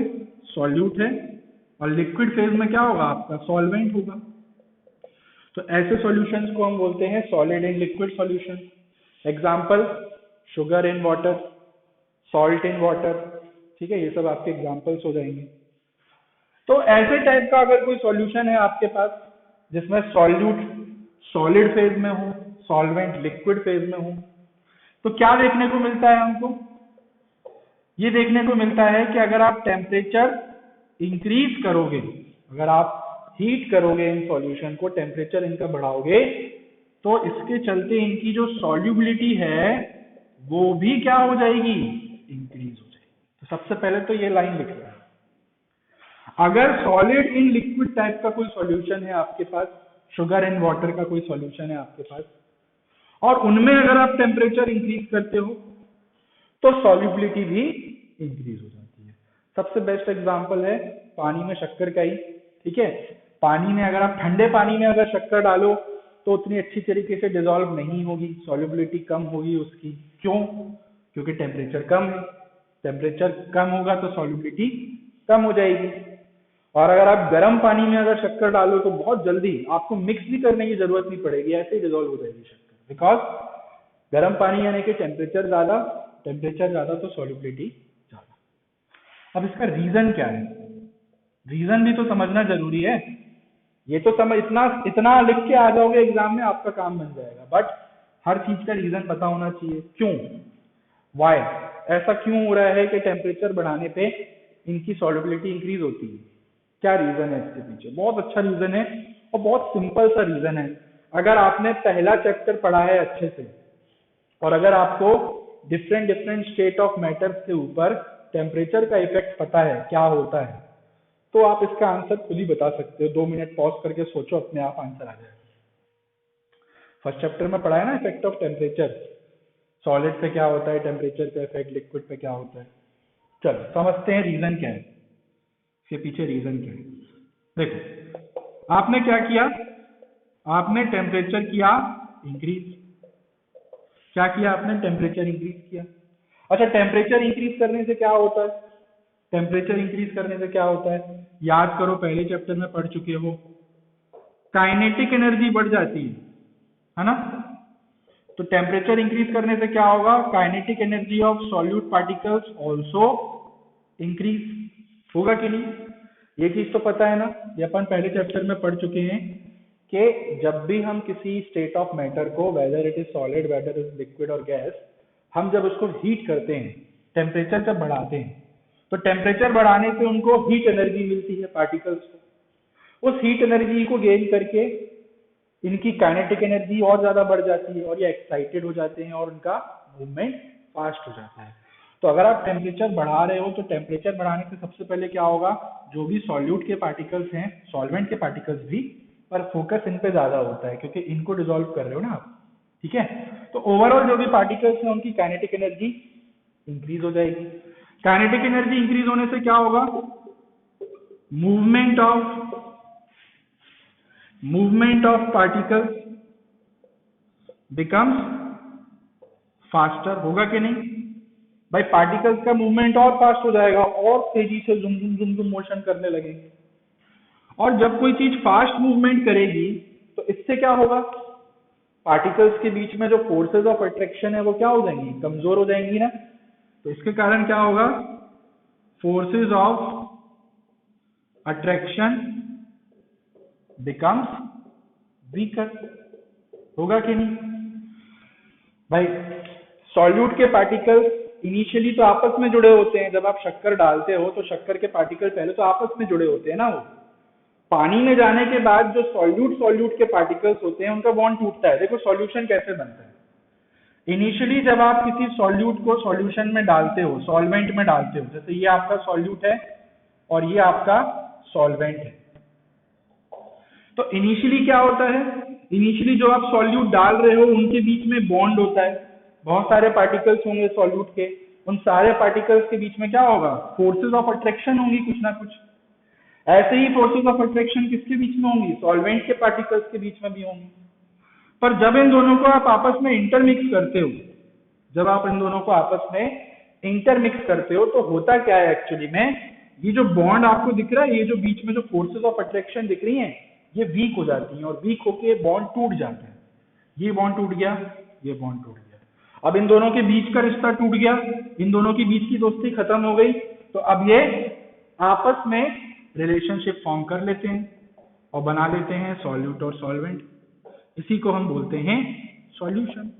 सॉल्यूट है और लिक्विड फेज में क्या होगा? आपका सॉल्वेंट होगा। तो ऐसे सॉल्यूशंस को हम बोलते हैं solid in liquid solution. Example sugar in water, salt in water. ठीक है, ये सब आपके एग्जांपल्स हो जाएंगे। तो ऐसे टाइप का अगर कोई सॉल्यूशन है आपके पास जिसमें सॉल्यूट सॉलिड फेज में हो, सॉल्वेंट लिक्विड फेज में हो, तो क्या देखने को मिलता है हमको? ये देखने को मिलता है कि अगर आप टेम्परेचर इंक्रीज करोगे, अगर आप हीट करोगे इन सॉल्यूशन को, टेम्परेचर इनका बढ़ाओगे, तो इसके चलते इनकी जो सॉल्युबिलिटी है वो भी क्या हो जाएगी? इंक्रीज हो जाएगी। तो सबसे पहले तो ये लाइन लिख रहा है, अगर सॉलिड इन लिक्विड टाइप का कोई सॉल्यूशन है आपके पास, शुगर इन वाटर का कोई सॉल्यूशन है आपके पास, और उनमें अगर आप टेम्परेचर इंक्रीज करते हो तो सॉल्युबिलिटी भी इंक्रीज हो जाती है। सबसे बेस्ट एग्जांपल है पानी में शक्कर का ही। ठीक है, पानी में अगर आप ठंडे पानी में अगर शक्कर डालो तो उतनी अच्छी तरीके से डिसॉल्व नहीं होगी, सॉल्युबिलिटी कम होगी उसकी। क्यों? क्योंकि टेम्परेचर कम है। टेम्परेचर कम होगा तो सॉल्युबिलिटी कम हो जाएगी। और अगर आप गर्म पानी में अगर शक्कर डालो तो बहुत जल्दी, आपको मिक्स भी करने की जरूरत नहीं पड़ेगी, ऐसे ही डिसॉल्व हो जाएगी शक्कर। बिकॉज गर्म पानी यानी कि टेम्परेचर ज्यादा तो सॉल्युबिलिटी ज्यादा। अब इसका रीजन क्या है? रीजन भी तो समझना जरूरी है। ये तो समझ, इतना लिख के आ जाओगे एग्जाम में आपका काम बन जाएगा, बट हर चीज का रीजन पता होना चाहिए। क्यों? वाई? ऐसा क्यों हो रहा है कि टेम्परेचर बढ़ाने पे इनकी सॉल्युबिलिटी इंक्रीज होती है? क्या रीजन है इसके पीछे? बहुत अच्छा रीजन है और बहुत सिंपल सा रीजन है। अगर आपने पहला चैप्टर पढ़ा है अच्छे से और अगर आपको डिफरेंट स्टेट ऑफ मैटर्स के ऊपर टेम्परेचर का इफेक्ट पता है क्या होता है, तो आप इसका आंसर खुद ही बता सकते हो। 2 मिनट पॉज करके सोचो, अपने आप आंसर आ जाएगा। फर्स्ट चैप्टर में पढ़ा है ना इफेक्ट ऑफ टेम्परेचर, सॉलिड पे क्या होता है टेम्परेचर का इफेक्ट, लिक्विड पे क्या होता है। चलो समझते हैं रीजन क्या है, इसके पीछे रीजन क्या है। देखो आपने क्या किया, आपने टेम्परेचर किया इंक्रीज। क्या किया आपने? टेम्परेचर इंक्रीज किया। अच्छा, टेम्परेचर इंक्रीज करने से क्या होता है? टेम्परेचर इंक्रीज करने से क्या होता है? याद करो, पहले चैप्टर में पढ़ चुके हो, काइनेटिक एनर्जी बढ़ जाती है ना। तो टेम्परेचर इंक्रीज करने से क्या होगा? Kinetic energy of solute particles also increase होगा कि नहीं? ये चीज तो पता है ना, ये अपन पहले चैप्टर में पढ़ चुके हैं कि जब भी हम किसी स्टेट ऑफ मैटर को, whether it is solid, whether is liquid और गैस, हम जब उसको हीट करते हैं, टेम्परेचर जब बढ़ाते हैं, तो टेम्परेचर बढ़ाने से उनको हीट एनर्जी मिलती है पार्टिकल्स को। उस हीट एनर्जी को गेन करके इनकी काइनेटिक एनर्जी और ज्यादा बढ़ जाती है और ये एक्साइटेड हो जाते हैं और उनका मूवमेंट फास्ट हो जाता है। तो अगर आप टेम्परेचर बढ़ा रहे हो तो टेम्परेचर बढ़ाने से सबसे पहले क्या होगा? जो भी सॉल्यूट के पार्टिकल्स हैं, सॉल्वेंट के पार्टिकल्स भी, पर फोकस इन पे ज्यादा होता है क्योंकि इनको डिसॉल्व कर रहे हो ना आप। ठीक है, तो ओवरऑल जो भी पार्टिकल्स हैं उनकी काइनेटिक एनर्जी इंक्रीज हो जाएगी। काइनेटिक एनर्जी इंक्रीज होने से क्या होगा? Movement of particles becomes faster, होगा कि नहीं भाई? पार्टिकल्स का मूवमेंट और फास्ट हो जाएगा और तेजी से जुम जुम जुम जुम मोशन करने लगेंगे। और जब कोई चीज फास्ट मूवमेंट करेगी तो इससे क्या होगा? पार्टिकल्स के बीच में जो फोर्सेस ऑफ अट्रैक्शन है वो क्या हो जाएंगी? कमजोर हो जाएंगी ना। तो इसके कारण क्या होगा? Forces of attraction becomes weaker, होगा कि नहीं भाई? सॉल्यूट के पार्टिकल्स इनिशियली तो आपस में जुड़े होते हैं। जब आप शक्कर डालते हो तो शक्कर के पार्टिकल पहले तो आपस में जुड़े होते हैं ना। वो पानी में जाने के बाद जो सॉल्यूट के पार्टिकल्स होते हैं उनका बॉन्ड टूटता है। देखो सॉल्यूशन कैसे बनता है। इनिशियली जब आप किसी सॉल्यूट को सॉल्यूशन में डालते हो, सॉल्वेंट में डालते हो, जैसे ये आपका सॉल्यूट है और ये आपका सॉल्वेंट है, तो इनिशियली क्या होता है? इनिशियली जो आप सॉल्यूट डाल रहे हो उनके बीच में बॉन्ड होता है, बहुत सारे पार्टिकल्स होंगे सॉल्यूट के। उन सारे पार्टिकल्स के बीच में क्या होगा? फोर्सेस ऑफ अट्रैक्शन होंगी कुछ ना कुछ। ऐसे ही फोर्सेस ऑफ अट्रैक्शन किसके बीच में होंगी? सॉल्वेंट के पार्टिकल्स के बीच में भी होंगी। पर जब इन दोनों को आप आपस में इंटरमिक्स करते हो, जब आप इन दोनों को आपस में इंटरमिक्स करते हो तो होता क्या है एक्चुअली में? ये जो बॉन्ड आपको दिख रहा है, ये जो बीच में जो फोर्सेस ऑफ अट्रैक्शन दिख रही हैं, ये वीक हो जाती हैं और वीक होके बॉन्ड टूट जाता है। ये बॉन्ड टूट गया, ये बॉन्ड टूट गया। अब इन दोनों के बीच का रिश्ता टूट गया, इन दोनों के बीच की दोस्ती खत्म हो गई। तो अब ये आपस में रिलेशनशिप फॉर्म कर लेते हैं और बना लेते हैं सॉल्यूट और सॉल्वेंट। इसी को हम बोलते हैं सॉल्यूशन।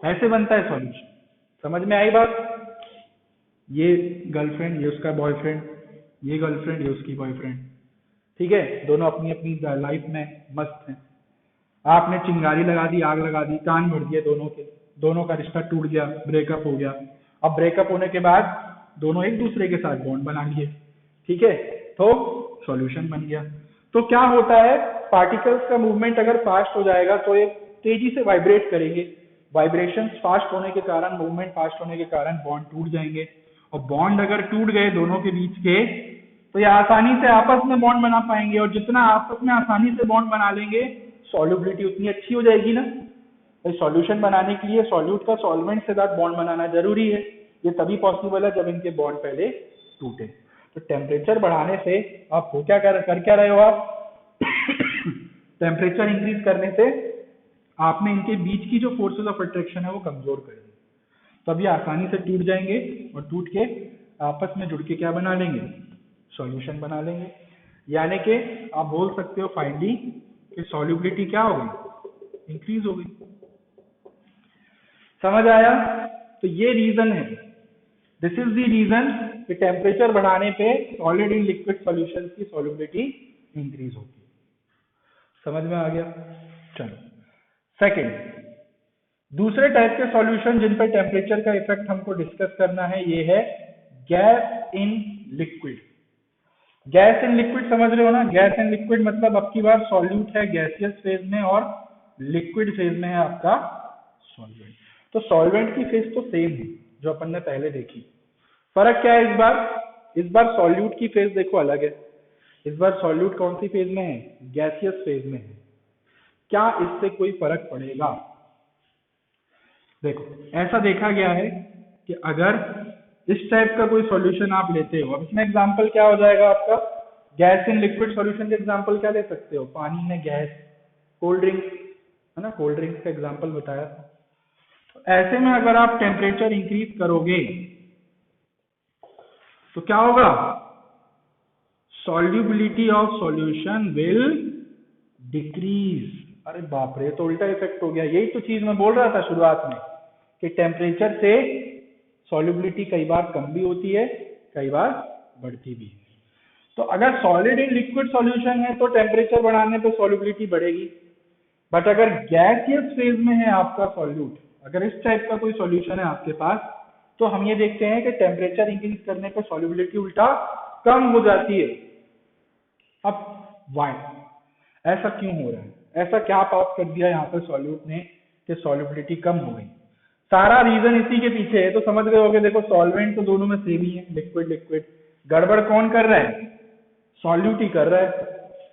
ऐसे बनता है सॉल्यूशन। समझ में आई बात? ये गर्लफ्रेंड, ये उसका बॉयफ्रेंड, ये गर्लफ्रेंड, ये उसकी बॉयफ्रेंड, ठीक है? दोनों अपनी अपनी लाइफ में मस्त हैं। आपने चिंगारी लगा दी, आग लगा दी, कान भर दिए दोनों के, दोनों का रिश्ता टूट गया, ब्रेकअप हो गया। अब ब्रेकअप होने के बाद दोनों एक दूसरे के साथ बॉन्ड बना लिए, ठीक है? तो सॉल्यूशन बन गया। तो क्या होता है? पार्टिकल्स का मूवमेंट अगर फास्ट हो जाएगा तो ये तेजी से वाइब्रेट करेंगे। वाइब्रेशन फास्ट होने के कारण, मूवमेंट फास्ट होने के कारण बॉन्ड टूट जाएंगे। और बॉन्ड अगर टूट गए दोनों के बीच के, तो ये आसानी से आपस में बॉन्ड बना पाएंगे। और जितना आपस में आसानी से बॉन्ड बना लेंगे, सॉल्युबिलिटी उतनी अच्छी हो जाएगी ना। तो सॉल्यूशन बनाने के लिए सॉल्यूट का सॉल्वेंट के साथ बॉन्ड बनाना जरूरी है। ये तभी पॉसिबल है जब इनके बॉन्ड पहले टूटे। तो टेम्परेचर बढ़ाने से आप हो क्या कर क्या रहे हो आप? टेम्परेचर इंक्रीज करने से आपने इनके बीच की जो फोर्सेस ऑफ अट्रैक्शन है वो कमजोर कर दी। तब ये आसानी से टूट जाएंगे और टूट के आपस में जुड़ के क्या बना लेंगे? सॉल्यूशन बना लेंगे। यानी कि आप बोल सकते हो फाइनली कि सॉल्युबिलिटी क्या हो गई? इंक्रीज हो गई। समझ आया? तो ये रीजन है, दिस इज द रीजन कि टेम्परेचर बढ़ाने पे सॉलिड इन लिक्विड सॉल्यूशन की सॉल्युबिलिटी इंक्रीज होती है। समझ में आ गया? चलो सेकंड, दूसरे टाइप के सॉल्यूशन जिन पर टेम्परेचर का इफेक्ट हमको डिस्कस करना है, ये है gas in liquid. Gas in liquid समझ रहे हो ना? गैस इन लिक्विड मतलब अब की बार सॉल्यूट है गैसियस फेज में और लिक्विड फेज में है आपका सॉल्वेंट। तो सॉल्वेंट की फेज तो सेम है जो अपन ने पहले देखी। फर्क क्या है इस बार? इस बार सॉल्यूट की फेज देखो अलग है। इस बार सॉल्यूट कौन सी फेज में है? गैसियस फेज में है। क्या इससे कोई फर्क पड़ेगा? देखो ऐसा देखा गया है कि अगर इस टाइप का कोई सॉल्यूशन आप लेते हो, अब इसमें एग्जांपल क्या हो जाएगा आपका? गैस इन लिक्विड सॉल्यूशन के एग्जांपल क्या ले सकते हो? पानी में गैस, कोल्ड ड्रिंक है ना, कोल्ड ड्रिंक का एग्जांपल बताया था। तो ऐसे में अगर आप टेम्परेचर इंक्रीज करोगे तो क्या होगा? Solubility of solution will decrease. अरे बाप रे, तो उल्टा इफेक्ट हो गया। यही तो चीज मैं बोल रहा था शुरुआत में कि टेम्परेचर से सॉल्युबिलिटी कई बार कम भी होती है, कई बार बढ़ती भी है। तो अगर सॉलिड इन लिक्विड सॉल्यूशन है तो टेम्परेचर बढ़ाने पे सॉल्युबिलिटी बढ़ेगी। बट अगर गैसियस फेज में है आपका सॉल्यूट, अगर इस टाइप का कोई सॉल्यूशन है आपके पास, तो हम ये देखते हैं कि टेम्परेचर इंक्रीज करने पे सॉल्युबिलिटी उल्टा कम हो जाती है। अब व्हाई? ऐसा क्यों हो रहा है? ऐसा क्या पास कर दिया यहाँ पे सॉल्यूट ने कि सॉल्युबिलिटी कम हो गई? सारा रीजन इसी के पीछे है। तो समझ गए होगे, देखो सॉल्वेंट तो दोनों में सेम ही है, लिक्विड लिक्विड। गड़बड़ कौन कर रहा है? सॉल्यूट ही कर रहा है।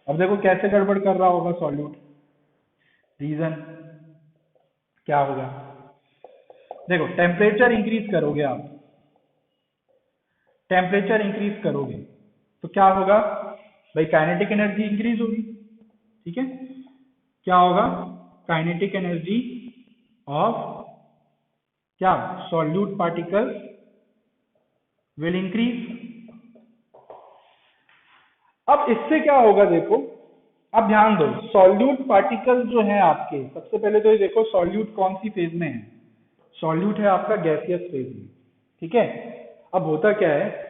अब देखो कैसे गड़बड़ कर रहा होगा सॉल्यूट। रीजन क्या होगा? देखो, टेम्परेचर इंक्रीज करोगे आप, टेम्परेचर इंक्रीज करोगे तो क्या होगा भाई? काइनेटिक एनर्जी इंक्रीज होगी, ठीक है? क्या होगा? काइनेटिक एनर्जी ऑफ क्या? Solute particles will increase. अब इससे क्या होगा देखो, अब ध्यान दो, सॉल्यूट पार्टिकल्स जो हैं आपके, सबसे पहले तो ये देखो सॉल्यूट कौन सी फेज में है? सॉल्यूट है आपका गैसियस फेज में, ठीक है? अब होता क्या है,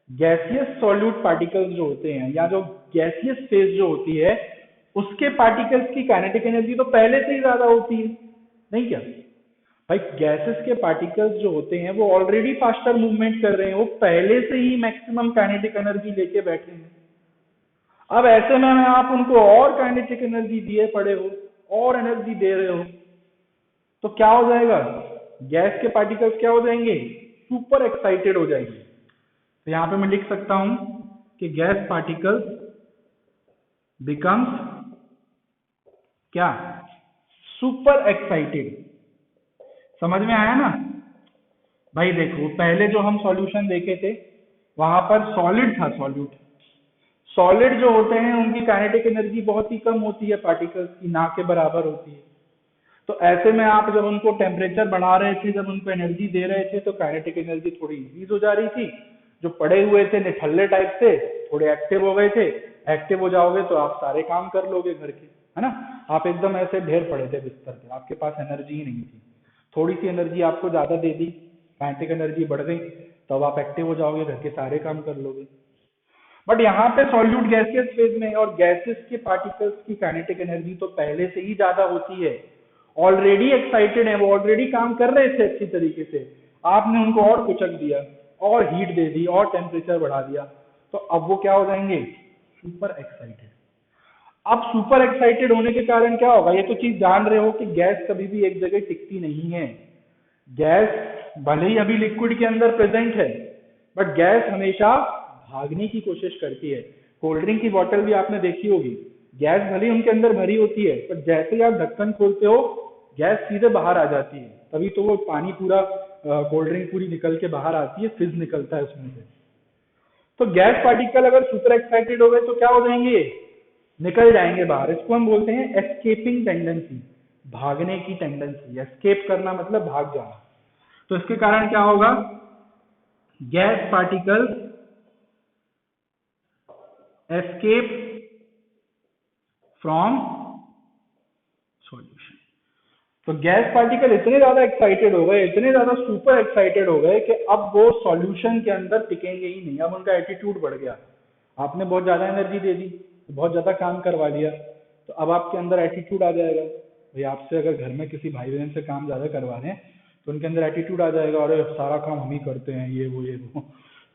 गैसियस सॉल्यूट पार्टिकल्स जो होते हैं या जो गैसियस फेज जो होती है, उसके पार्टिकल्स की काइनेटिक एनर्जी तो पहले से ही ज्यादा होती है, नहीं क्या भाई? गैसेस के पार्टिकल्स जो होते हैं वो ऑलरेडी फास्टर मूवमेंट कर रहे हैं, वो पहले से ही मैक्सिमम काइनेटिक एनर्जी लेके बैठे हैं। अब ऐसे में आप उनको और काइनेटिक एनर्जी दिए पड़े हो, और एनर्जी दे रहे हो, तो क्या हो जाएगा? गैस के पार्टिकल्स क्या हो जाएंगे? सुपर एक्साइटेड हो जाएंगे। तो यहां पे मैं लिख सकता हूं कि गैस पार्टिकल्स बिकम्स क्या? Super excited. समझ में आया ना भाई? देखो, पहले जो हम सॉल्यूशन देखे थे वहां पर सॉलिड था, सॉलिड जो होते हैं उनकी काइनेटिक एनर्जी बहुत ही कम होती है, पार्टिकल्स की ना के बराबर होती है। तो ऐसे में आप जब उनको टेम्परेचर बढ़ा रहे थे, जब उनको एनर्जी दे रहे थे, तो काइनेटिक एनर्जी थोड़ी इंक्रीज हो जा रही थी। जो पड़े हुए थे निठल्ले टाइप से, थोड़े एक्टिव हो गए थे। एक्टिव हो जाओगे तो आप सारे काम कर लोगे घर के, है ना? आप एकदम ऐसे ढेर पड़े थे बिस्तर पे, आपके पास एनर्जी ही नहीं थी। थोड़ी सी एनर्जी आपको ज्यादा दे दी, काइनेटिक एनर्जी बढ़ गई, तो अब आप एक्टिव हो जाओगे, घर के सारे काम कर लोगे। बट यहाँ पे सॉल्यूट गैसियस फेज में है, और गैसेस के पार्टिकल्स की काइनेटिक एनर्जी तो पहले से ही ज्यादा होती है, ऑलरेडी एक्साइटेड है, वो ऑलरेडी काम कर रहे थे अच्छी तरीके से, आपने उनको और कुचक दिया, और हीट दे दी, और टेम्परेचर बढ़ा दिया, तो अब वो क्या हो जाएंगे? Super excited. अब सुपर एक्साइटेड होने के कारण क्या होगा? ये तो चीज जान रहे हो कि गैस कभी भी एक जगह टिकती नहीं है। गैस भले ही अभी लिक्विड के अंदर प्रेजेंट है, बट गैस हमेशा भागने की कोशिश करती है। कोल्ड ड्रिंक की बोतल भी आपने देखी होगी, गैस भले ही उनके अंदर भरी होती है, पर जैसे ही आप ढक्कन खोलते हो गैस सीधे बाहर आ जाती है, तभी तो वो पानी पूरा, कोल्ड ड्रिंक पूरी निकल के बाहर आती है, फिज निकलता है उसमें से। तो गैस पार्टिकल अगर सुपर एक्साइटेड हो गए तो क्या हो जाएंगे? निकल जाएंगे बाहर। इसको हम बोलते हैं एस्केपिंग टेंडेंसी, भागने की टेंडेंसी। एस्केप करना मतलब भाग जाना। तो इसके कारण क्या होगा? Gas particle escape from solution. तो गैस पार्टिकल इतने ज्यादा एक्साइटेड हो गए, इतने ज्यादा सुपर एक्साइटेड हो गए कि अब वो सॉल्यूशन के अंदर टिकेंगे ही नहीं। अब उनका एटीट्यूड बढ़ गया, आपने बहुत ज्यादा एनर्जी दे दी, बहुत ज्यादा काम करवा लिया, तो अब आपके अंदर एटीट्यूड आ जाएगा भाई। आपसे अगर घर में किसी भाई बहन से काम ज्यादा करवा रहे हैं तो उनके अंदर एटीट्यूड आ जाएगा, और सारा काम हम ही करते हैं, ये वो।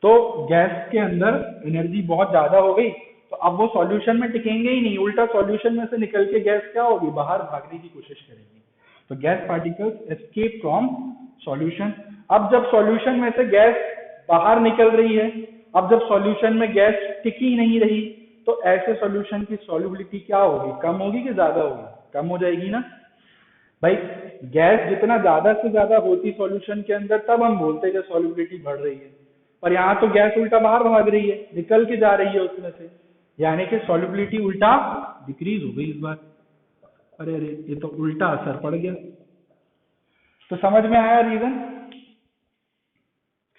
तो गैस के अंदर एनर्जी बहुत ज्यादा हो गई, तो अब वो सॉल्यूशन में टिकेंगे ही नहीं, उल्टा सॉल्यूशन में से निकल के गैस क्या होगी? बाहर भागने की कोशिश करेंगी। तो gas particles escape from solution. अब जब सॉल्यूशन में से गैस बाहर निकल रही है, अब जब सॉल्यूशन में गैस टिकी नहीं रही, तो ऐसे सॉल्यूशन की सॉल्युबिलिटी क्या होगी? कम होगी कि ज्यादा होगी? कम हो जाएगी ना भाई। गैस जितना ज्यादा से ज्यादा होती सॉल्यूशन के अंदर, तब हम बोलते हैं कि सॉल्युबिलिटी बढ़ रही है। पर यहाँ तो गैस उल्टा बाहर भाग रही है, निकल के जा रही है उसमें से, यानी कि सॉल्युबिलिटी उल्टा डिक्रीज हो गई इस बार। अरे अरे, ये तो उल्टा असर पड़ गया। तो समझ में आया रीजन?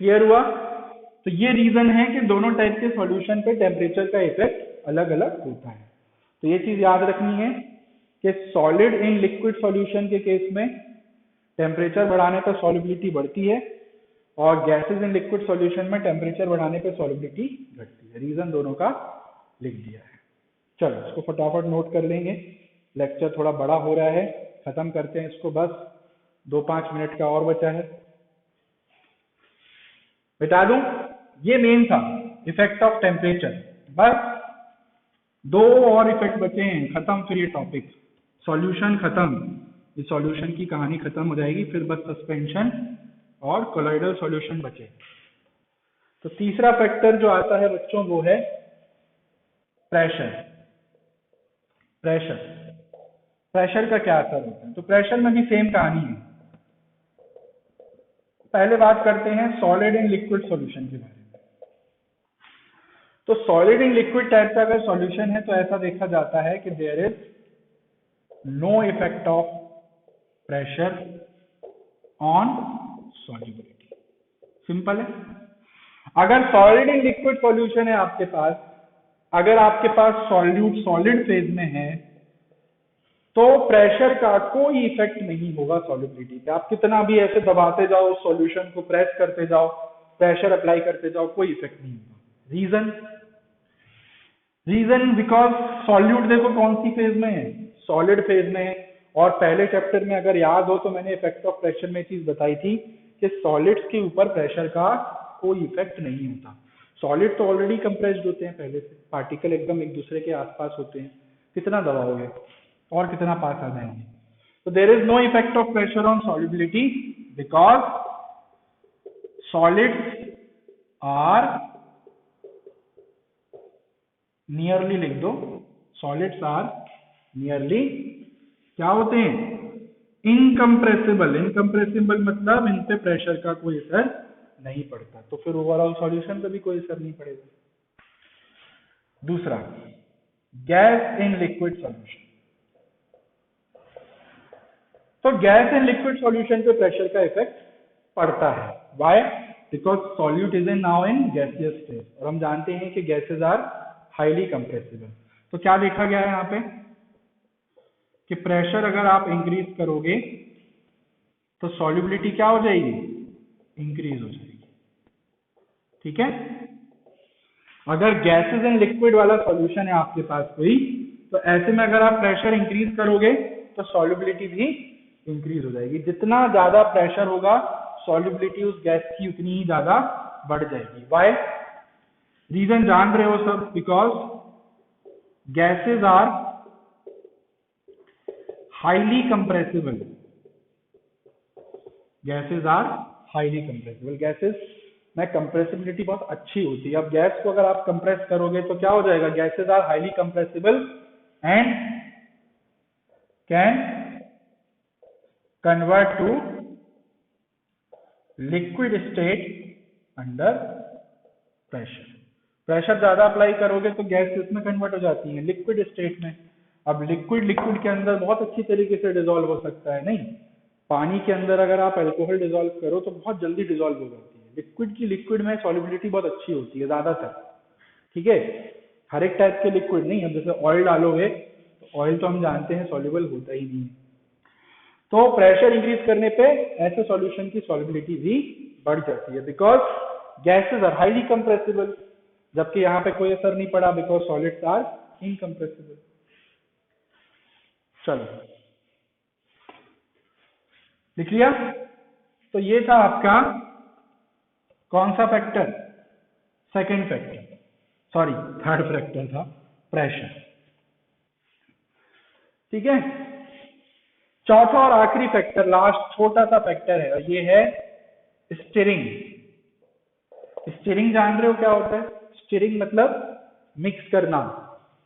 क्लियर हुआ? तो ये रीजन है कि दोनों टाइप के सॉल्यूशन पे टेम्परेचर का इफेक्ट अलग अलग होता है। तो ये चीज याद रखनी है कि सॉलिड इन लिक्विड सॉल्यूशन के केस में टेम्परेचर बढ़ाने पर सॉल्युबिलिटी बढ़ती है, और गैसेस इन लिक्विड सॉल्यूशन में टेम्परेचर बढ़ाने पर सॉल्युबिलिटी घटती है। रीजन दोनों का लिख दिया है। चलो इसको फटाफट नोट कर लेंगे, लेक्चर थोड़ा बड़ा हो रहा है, खत्म करते हैं इसको, बस 2-5 मिनट का और बचा है। बता दूं, ये मेन था इफेक्ट ऑफ टेम्परेचर। बस 2 और इफेक्ट बचे हैं, खत्म फिर ये टॉपिक, सॉल्यूशन खत्म, इस सॉल्यूशन की कहानी खत्म हो जाएगी, फिर बस सस्पेंशन और कोलॉइडल सॉल्यूशन बचे। तो तीसरा फैक्टर जो आता है बच्चों वो है प्रेशर। प्रेशर प्रेशर का क्या असर होता है? तो प्रेशर में भी सेम कहानी है। पहले बात करते हैं सॉलिड एंड लिक्विड सॉल्यूशन के बारे में। तो सॉलिड एंड लिक्विड टाइप का अगर सॉल्यूशन है तो ऐसा देखा जाता है कि there is no effect of pressure on solubility. Simple है। अगर सॉलिड एंड लिक्विड सॉल्यूशन है आपके पास, अगर आपके पास सॉल्यूट सॉलिड फेज में है तो प्रेशर का कोई इफेक्ट नहीं होगा सॉल्युबिलिटी पे। आप कितना भी ऐसे दबाते जाओ, सॉल्यूशन को प्रेस करते जाओ, प्रेशर अप्लाई करते जाओ, कोई इफेक्ट नहीं होगा। रीजन बिकॉज सॉल्यूट देखो कौन सी फेज में है, सॉलिड फेज में है। और पहले चैप्टर में अगर याद हो तो मैंने इफेक्ट ऑफ प्रेशर में चीज बताई थी कि सॉलिड्स के ऊपर प्रेशर का कोई इफेक्ट नहीं होता। सॉलिड तो ऑलरेडी कंप्रेस्ड होते हैं पहले से, पार्टिकल एकदम एक दूसरे के आसपास होते हैं, कितना दबाओगे और कितना पास आ जाएंगे। तो there is no effect of pressure on solubility because solids are nearly, लिख दो, सॉलिड्स आर नियरली क्या होते हैं? इनकम्प्रेसिबल। इनकम्प्रेसिबल मतलब इन पे प्रेशर का कोई असर नहीं पड़ता, तो फिर ओवरऑल सॉल्यूशन पे भी कोई असर नहीं पड़ेगा। दूसरा, गैस इन लिक्विड सॉल्यूशन। तो गैस इन लिक्विड सॉल्यूशन पे प्रेशर का इफेक्ट पड़ता है। Why? Because solute is in now in gaseous state, और हम जानते हैं कि गैसेज आर हाईली कंप्रेसिबल। तो क्या देखा गया है यहाँ पे कि प्रेशर अगर आप इंक्रीज करोगे तो सॉल्युबिलिटी क्या हो जाएगी? इंक्रीज हो जाएगी। ठीक है। अगर गैसेज एंड लिक्विड वाला सॉल्यूशन है आपके पास कोई, तो ऐसे में अगर आप प्रेशर इंक्रीज करोगे तो सॉल्युबिलिटी भी इंक्रीज हो जाएगी। जितना ज्यादा प्रेशर होगा सॉल्युबिलिटी उस गैस की उतनी ही ज्यादा बढ़ जाएगी। व्हाई? रीजन जान रहे हो सब? Because gases are highly compressible. Gases are highly compressible. Gases में कंप्रेसिबिलिटी बहुत अच्छी होती है। अब गैस को अगर आप कंप्रेस करोगे तो क्या हो जाएगा? Gases are highly compressible and can convert to liquid state under pressure. Pressure ज्यादा अप्लाई करोगे तो गैस इसमें कन्वर्ट हो जाती है लिक्विड स्टेट में। अब लिक्विड के अंदर बहुत अच्छी तरीके से डिसॉल्व हो सकता है। नहीं, पानी के अंदर अगर आप अल्कोहल डिसॉल्व करो तो बहुत जल्दी डिसॉल्व हो जाती है। लिक्विड में सॉल्युबिलिटी बहुत अच्छी होती है ज्यादातर। ठीक है, हर एक टाइप के लिक्विड नहीं। अब जैसे ऑयल डालोगे तो ऑयल तो हम जानते हैं सॉल्युबल होता ही नहीं है। तो प्रेशर इंक्रीज करने पे ऐसे सॉल्यूशन की सॉल्युबिलिटी भी बढ़ जाती है because gases are highly compressible, जबकि यहाँ पे कोई असर नहीं पड़ा बिकॉज सॉलिड्स आर इनकम्प्रेसिबल। चलो, लिख लिया? तो ये था आपका कौन सा factor? Second factor, sorry third factor था प्रेशर। ठीक है। चौथा और आखिरी फैक्टर, लास्ट छोटा सा फैक्टर है, और ये है स्टीयरिंग। स्टीयरिंग जान रहे हो क्या होता है? स्टीयरिंग मतलब मिक्स करना,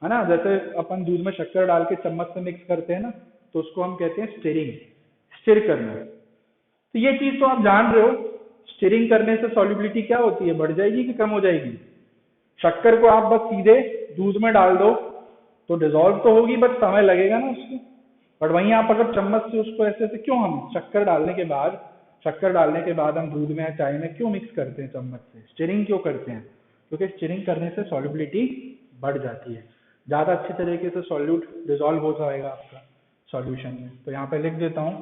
है ना। जैसे अपन दूध में शक्कर डाल के चम्मच से मिक्स करते हैं ना, तो उसको हम कहते हैं स्टीयरिंग, स्टिर करना। तो ये चीज तो आप जान रहे हो, स्टीयरिंग करने से सॉल्युबिलिटी क्या होती है? बढ़ जाएगी कि कम हो जाएगी? शक्कर को आप बस सीधे दूध में डाल दो तो डिसॉल्व तो होगी, बट समय लगेगा ना उसको। बट वहीं आप अगर चम्मच से उसको ऐसे ऐसे, क्यों हम शक्कर डालने के बाद हम दूध में या चाय में क्यों मिक्स करते हैं चम्मच से? स्टीयरिंग क्यों करते हैं? क्योंकि स्टीयरिंग करने से सॉल्युबिलिटी बढ़ जाती है, ज्यादा अच्छी तरीके से सॉल्यूट डिसॉल्व हो जाएगा आपका सॉल्यूशन में। तो यहाँ पे लिख देता हूँ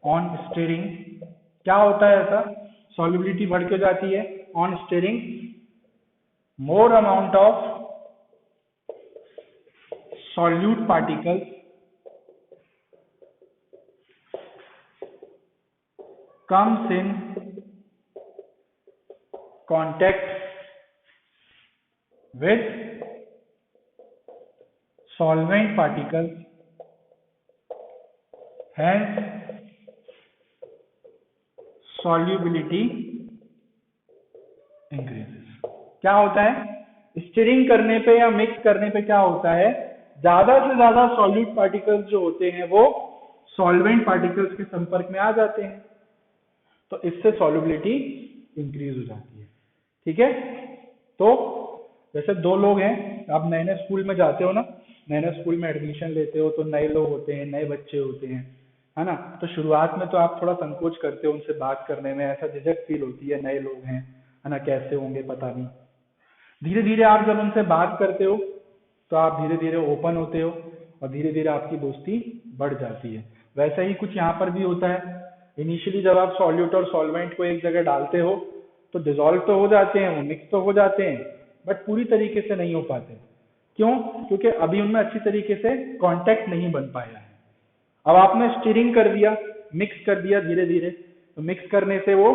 ऑन स्टीयरिंग क्या होता है ऐसा? सॉल्युबिलिटी बढ़ के जाती है। On steering more amount of solute particles comes in contact with solvent particles, hence solubility increases। क्या होता है? स्टीयरिंग करने पे या मिक्स करने पे क्या होता है? ज्यादा से ज्यादा सॉल्यूट पार्टिकल्स जो होते हैं वो सॉल्वेंट पार्टिकल्स के संपर्क में आ जाते हैं, तो इससे सॉल्युबिलिटी इंक्रीज हो जाती है। ठीक है, तो जैसे दो लोग हैं, आप नए नए स्कूल में जाते हो ना, नए नए स्कूल में एडमिशन लेते हो, तो नए लोग होते हैं, नए बच्चे होते हैं, है ना, तो शुरुआत में तो आप थोड़ा संकोच करते हो उनसे बात करने में, ऐसा झिझक फील होती है, नए लोग हैं, है ना, कैसे होंगे पता नहीं। धीरे धीरे आप जब उनसे बात करते हो तो आप धीरे धीरे ओपन होते हो और धीरे धीरे आपकी दोस्ती बढ़ जाती है। वैसा ही कुछ यहाँ पर भी होता है। इनिशियली जब आप सॉल्यूट और सॉल्वेंट को एक जगह डालते हो तो डिजोल्व तो हो जाते हैं, वो मिक्स तो हो जाते हैं, बट पूरी तरीके से नहीं हो पाते। क्यों? क्योंकि अभी उनमें अच्छी तरीके से कांटेक्ट नहीं बन पाया है। अब आपने स्टीयरिंग कर दिया, मिक्स कर दिया धीरे धीरे, तो मिक्स करने से वो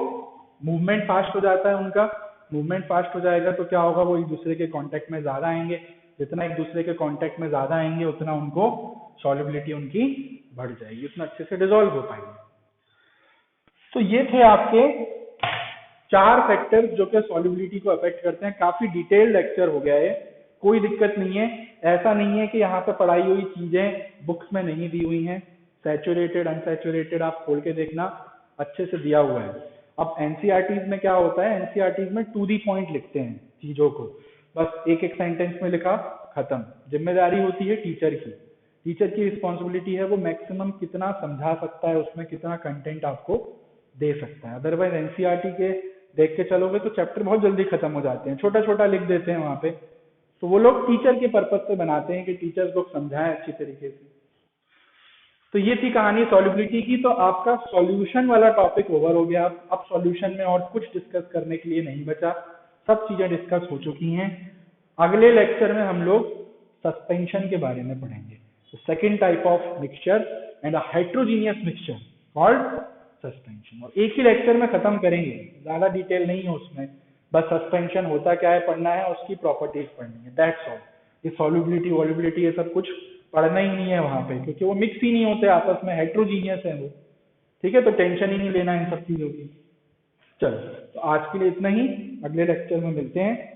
मूवमेंट फास्ट हो जाता है, उनका मूवमेंट फास्ट हो जाएगा तो क्या होगा, वो एक दूसरे के कांटेक्ट में ज्यादा आएंगे, जितना एक दूसरे के कांटेक्ट में ज्यादा आएंगे उतना उनको सॉल्युबिलिटी उनकी बढ़ जाएगी, उतना अच्छे से डिसॉल्व हो पाएंगे। तो ये थे आपके 4 फैक्टर्स जो कि सॉल्युबिलिटी को अफेक्ट करते हैं। काफी डिटेल्ड लेक्चर हो गया है, कोई दिक्कत नहीं है, ऐसा नहीं है कि यहाँ पे पढ़ाई हुई चीजें बुक्स में नहीं दी हुई हैं, सैचुरेटेड अनसैचुरेटेड आप खोल के देखना, अच्छे से दिया हुआ है। अब एनसीईआरटीज में क्या होता है, एनसीईआरटीज में टू दी पॉइंट लिखते हैं चीजों को, बस एक एक सेंटेंस में लिखा, खत्म। जिम्मेदारी होती है टीचर की, टीचर की रिस्पॉन्सिबिलिटी है वो मैक्सिमम कितना समझा सकता है, उसमें कितना कंटेंट आपको दे सकता है। अदरवाइज एनसीईआरटी के देख के चलोगे तो चैप्टर बहुत जल्दी खत्म हो जाते हैं, छोटा छोटा लिख देते हैं वहां पे, तो वो लोग टीचर के पर्पज से बनाते हैं कि टीचर्स लोग समझाएं अच्छी तरीके से। तो ये थी कहानी सॉल्युबिलिटी की। तो आपका सॉल्यूशन वाला टॉपिक ओवर हो गया। अब सॉल्यूशन में और कुछ डिस्कस करने के लिए नहीं बचा, सब चीजें डिस्कस हो चुकी हैं। अगले लेक्चर में हम लोग सस्पेंशन के बारे में पढ़ेंगे, second type of mixture and a heterogeneous mixture called suspension, और एक ही लेक्चर में खत्म करेंगे, ज्यादा डिटेल नहीं है उसमें, बस सस्पेंशन होता क्या है पढ़ना है, उसकी प्रॉपर्टीज पढ़नी है, दैट्स ऑल। ये सॉल्युबिलिटी वॉल्युबिलिटी ये सब कुछ पढ़ना ही नहीं है वहां पे, क्योंकि वो मिक्स ही नहीं होते आपस में, हेट्रोजीनियस है वो। ठीक है, तो टेंशन ही नहीं लेना इन सब चीजों की। चलो, तो आज के लिए इतना ही, अगले लेक्चर में मिलते हैं।